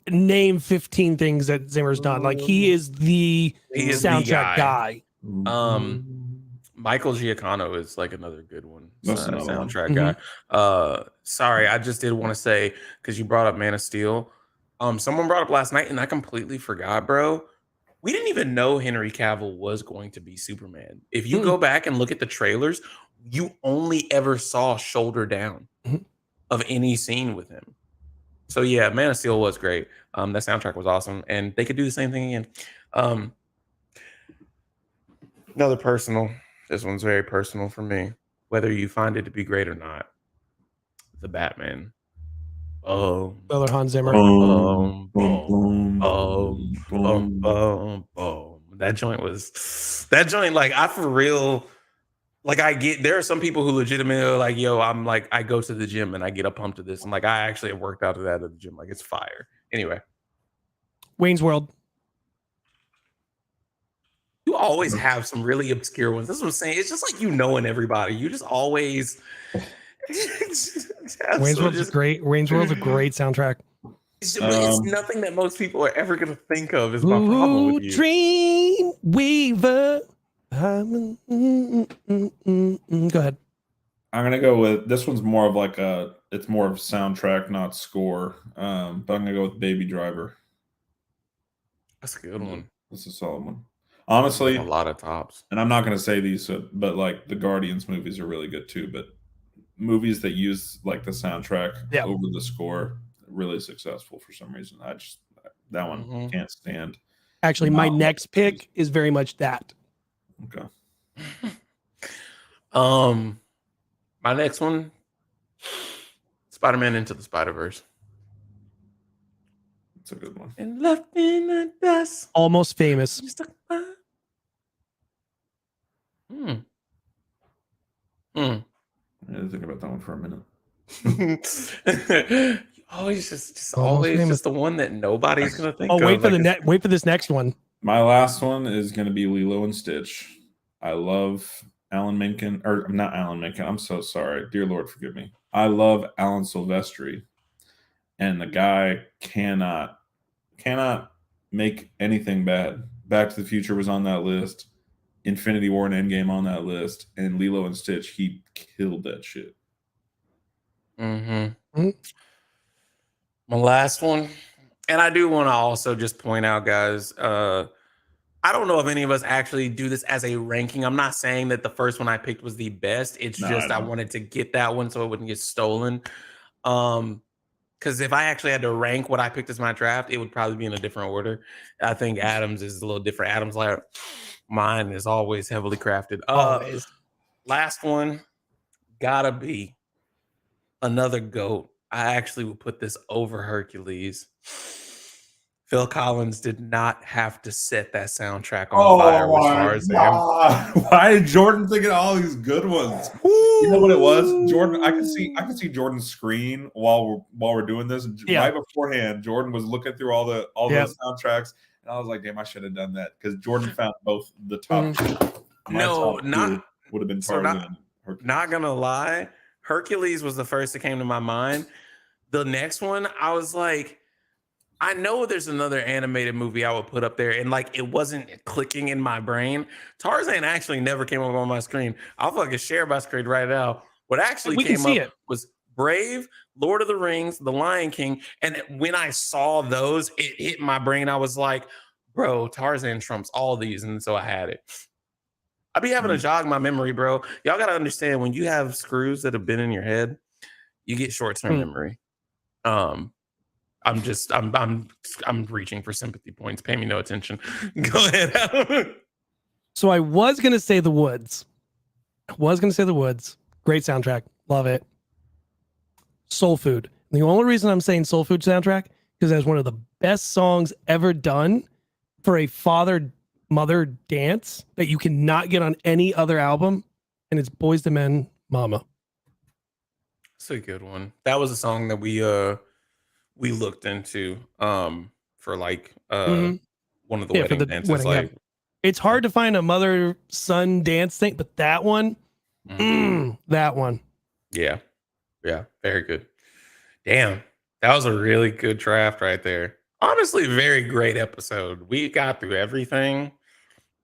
name 15 things that Zimmer's done. Like, he is the soundtrack guy. Michael Giacchino is like another good one. Soundtrack guy. Sorry, I just did want to say, because you brought up Man of Steel. Someone brought up last night, and I completely forgot, bro. We didn't even know Henry Cavill was going to be Superman. If you go back and look at the trailers, you only ever saw shoulder down of any scene with him. So yeah, Man of Steel was great. That soundtrack was awesome, and they could do the same thing again. Another personal. This one's very personal for me, whether you find it to be great or not. The Batman. Another Hans Zimmer. That joint, like, I for real. Like, I get, there are some people who legitimately are like, yo, I'm like, I go to the gym and I get up pumped to this. I'm like, I actually have worked out to that at the gym. Like, it's fire. Anyway. Wayne's World. You always have some really obscure ones. That's what I'm saying. It's just like knowing everybody. You just always. Wayne's World's a great soundtrack. It's nothing that most people are ever going to think of is my problem with you. Dream Weaver. Go ahead. I'm gonna go with this one's more of like it's more of soundtrack, not score. But I'm gonna go with Baby Driver. That's a good one. That's a solid one. Honestly, a lot of tops. And I'm not gonna say these, but like the Guardians movies are really good too. But movies that use like the soundtrack over the score, really successful for some reason. That one can't stand. Actually, my next pick is very much that. Okay. My next one, Spider-Man Into the Spider-Verse. It's a good one. And left in the dust. Almost Famous. I had to think about that one for a minute. Always just the one that nobody's gonna think of. Wait for this next one. My last one is going to be Lilo and Stitch. I love Alan Menken, or not Alan Menken. I'm so sorry. Dear Lord, forgive me. I love Alan Silvestri. And the guy cannot make anything bad. Back to the Future was on that list. Infinity War and Endgame on that list. And Lilo and Stitch, he killed that shit. My last one. And I do want to also just point out, guys, I don't know if any of us actually do this as a ranking. I'm not saying that the first one I picked was the best. It's I wanted to get that one so it wouldn't get stolen. Because if I actually had to rank what I picked as my draft, it would probably be in a different order. I think Adam's is a little different. Adam's like, mine is always heavily crafted. Always. Last one, gotta be another GOAT. I actually would put this over Hercules. Phil Collins did not have to set that soundtrack on fire with Tarzan. Why did Jordan think of all these good ones? You know what it was? Jordan, I could see Jordan's screen while we're doing this. Right beforehand, Jordan was looking through all the soundtracks, and I was like, damn, I should have done that because Jordan found both the top two. Would have been Tarzan. Not gonna lie, Hercules was the first that came to my mind. The next one, I was like, I know there's another animated movie I would put up there, and like it wasn't clicking in my brain. Tarzan actually never came up on my screen. I'll fucking share my screen right now. What actually came up was Brave, Lord of the Rings, The Lion King. And when I saw those, it hit my brain. I was like, bro, Tarzan trumps all these. And so I had it. I be having to jog my memory, bro. Y'all got to understand, when you have screws that have been in your head, you get short-term memory. I'm reaching for sympathy points. Pay me no attention. Go ahead, Adam. So I was going to say The Woods. Great soundtrack. Love it. Soul Food. And the only reason I'm saying Soul Food soundtrack because that's one of the best songs ever done for a father-mother dance that you cannot get on any other album. And it's Boyz II Men, Mama. It's a good one. That was a song that we looked into for like one of the wedding dances. Wedding, like it's hard to find a mother-son dance thing, but that one, that one. Yeah. Very good. Damn. That was a really good draft right there. Honestly, very great episode. We got through everything.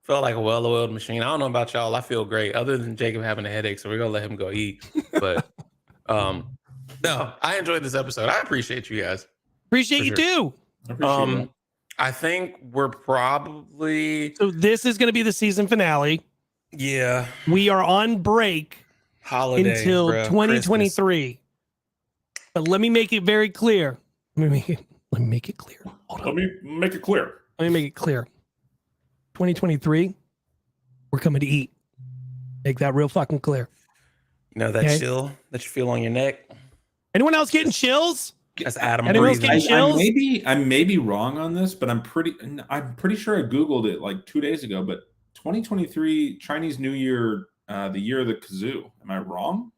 Felt like a well-oiled machine. I don't know about y'all. I feel great, other than Jacob having a headache, so we're gonna let him go eat. But no, I enjoyed this episode. I appreciate you guys. Appreciate you too. I think we're probably, so this is going to be the season finale. Yeah, we are on break holiday until 2023. Christmas. But let me make it very clear. Let me make it clear. Let me make it clear. 2023, we're coming to eat. Make that real fucking clear. You know that chill that you feel on your neck? Anyone else getting chills? That's Adam. Anyone else getting chills? I may be wrong on this, but I'm pretty sure I Googled it like 2 days ago. But 2023 Chinese New Year, the year of the kazoo. Am I wrong?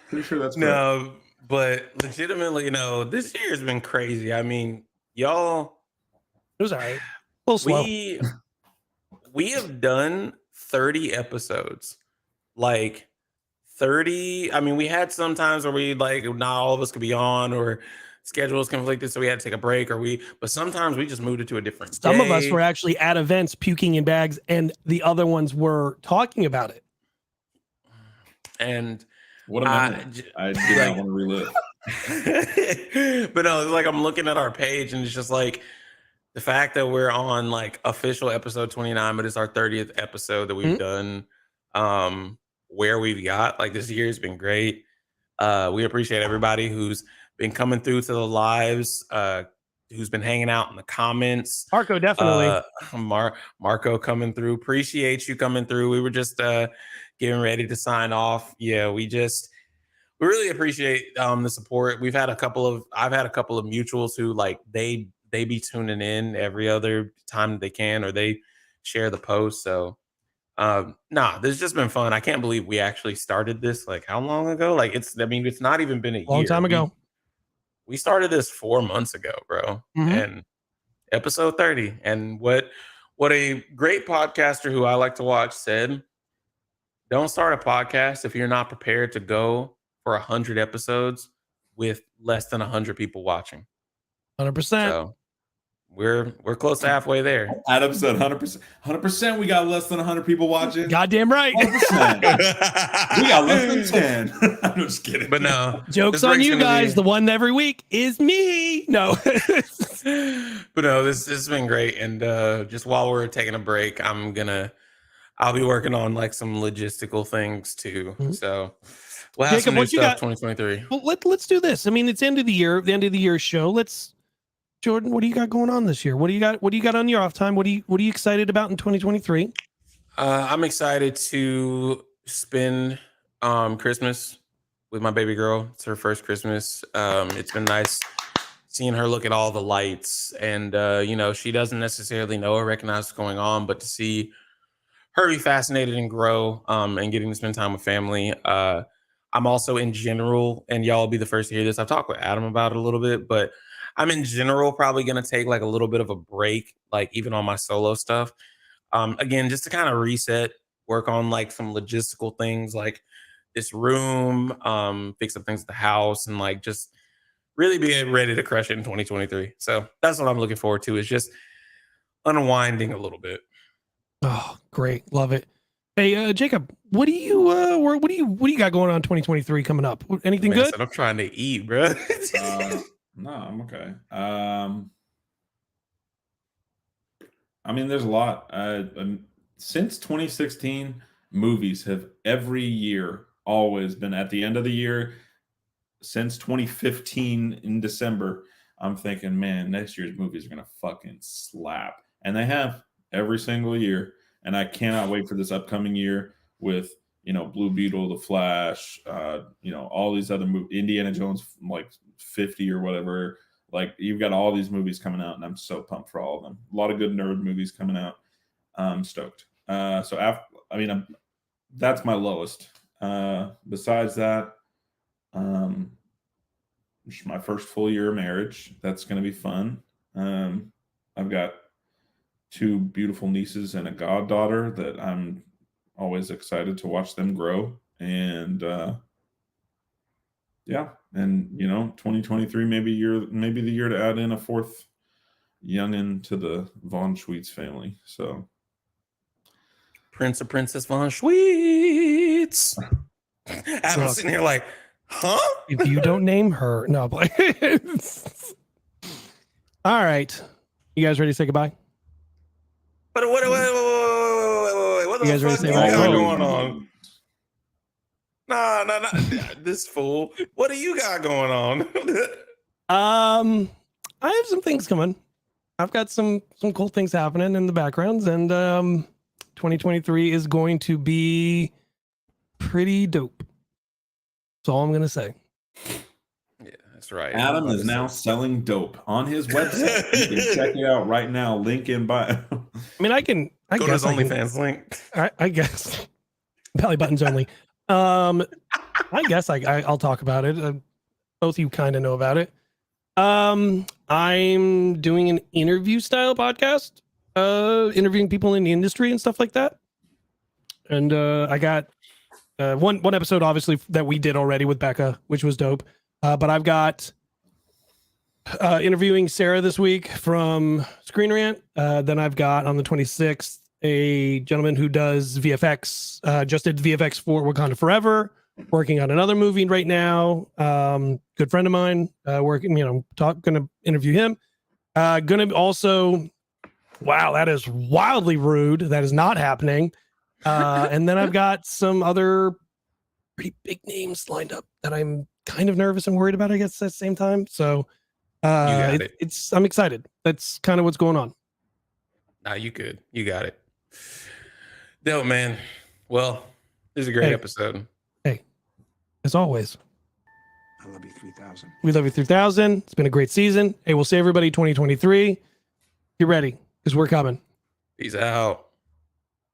Pretty sure that's correct. No, but legitimately, this year has been crazy. I mean, y'all, it was all right. A little slow. We have done 30 episodes. Like 30. I mean, we had some times where we like not all of us could be on, or schedules conflicted, so we had to take a break, but sometimes we just moved it to a different day. Some of us were actually at events puking in bags, and the other ones were talking about it. And what I did not want to relive. But no, like I'm looking at our page, and it's just like the fact that we're on like official episode 29, but it's our 30th episode that we've done. Where we've got, like, this year has been great. We appreciate everybody who's been coming through to the lives, who's been hanging out in the comments. Marco, definitely. Marco coming through. Appreciate you coming through. We were just getting ready to sign off. Yeah, we really appreciate the support. I've had a couple of mutuals who like they be tuning in every other time they can, or they share the post. So this has just been fun. I can't believe we actually started this like how long ago? Like it's not even been a long time ago. We started this 4 months ago, bro. And episode 30. And what a great podcaster who I like to watch said, don't start a podcast if you're not prepared to go for 100 episodes with less than 100 people watching. 100%. So we're close to halfway there. Adam said 100%. 100%. We got less than 100 people watching. Goddamn right. 100%. We got less than 10. I'm just kidding. But no. Joke's on you guys. The one every week is me. No. But no, this has been great. And just while we're taking a break, I'll be working on like some logistical things too. So we'll have some new stuff 2023. Well, let's do this. I mean, it's the end of the year show. Jordan, what do you got going on this year? What do you got on your off time? What are you excited about in 2023? I'm excited to spend Christmas with my baby girl. It's her first Christmas. It's been nice seeing her look at all the lights, and she doesn't necessarily know or recognize what's going on, but to see her be fascinated and grow, and getting to spend time with family. I'm also in general, and y'all will be the first to hear this, I've talked with Adam about it a little bit, but I'm in general probably going to take like a little bit of a break, like even on my solo stuff. Again, just to kind of reset, work on like some logistical things like this room, fix up things at the house, and like just really be ready to crush it in 2023. So that's what I'm looking forward to, is just unwinding a little bit. Oh, great. Love it. Hey, Jacob, what do you got going on 2023 coming up? Anything Man, I good? said, I'm trying to eat, bro. No, I'm okay. I mean, there's a lot. Since 2016, movies have every year always been at the end of the year. Since 2015 in December, I'm thinking, man, next year's movies are gonna fucking slap, and they have every single year. And I cannot wait for this upcoming year with Blue Beetle, The Flash, all these other movies, Indiana Jones, like 50 or whatever. Like you've got all these movies coming out, and I'm so pumped for all of them. A lot of good nerd movies coming out. I'm stoked. That's my lowest. Besides that, it's my first full year of marriage. That's going to be fun. I've got 2 beautiful nieces and a goddaughter that I'm always excited to watch them grow. And yeah, and 2023 maybe the year to add in a 4th youngin to the Von Schweetz family. So Prince of Princess Von Schweetz. Adam's sitting here like, huh? If you don't name her, no. But all right, you guys ready to say goodbye? But what the You guys ready fuck to you say got bye? going on? Nah. This fool. What do you got going on? I have some things coming. I've got some cool things happening in the backgrounds, and 2023 is going to be pretty dope. That's all I'm gonna say. Yeah, that's right. Adam is now selling dope on his website. You can check it out right now. Link in bio. I mean, I Go to his OnlyFans link. I guess belly buttons only. I guess I'll talk about it. Both of you kind of know about it. I'm doing an interview style podcast, interviewing people in the industry and stuff like that. And I got one episode, obviously, that we did already with Becca, which was dope. But I've got interviewing Sarah this week from Screen Rant. Then I've got on the 26th a gentleman who does VFX, just did VFX for Wakanda Forever, working on another movie right now. Good friend of mine, working, gonna interview him. Gonna also, wow, that is wildly rude. That is not happening. And then I've got some other pretty big names lined up that I'm kind of nervous and worried about, I guess, at the same time. So I'm excited. That's kind of what's going on. Nah, you good. You got it. Dope, man. Well, this is a great episode. Hey, as always, I love you 3000. We love you 3000. It's been a great season. Hey, we'll see everybody 2023. Get ready because we're coming. Peace out.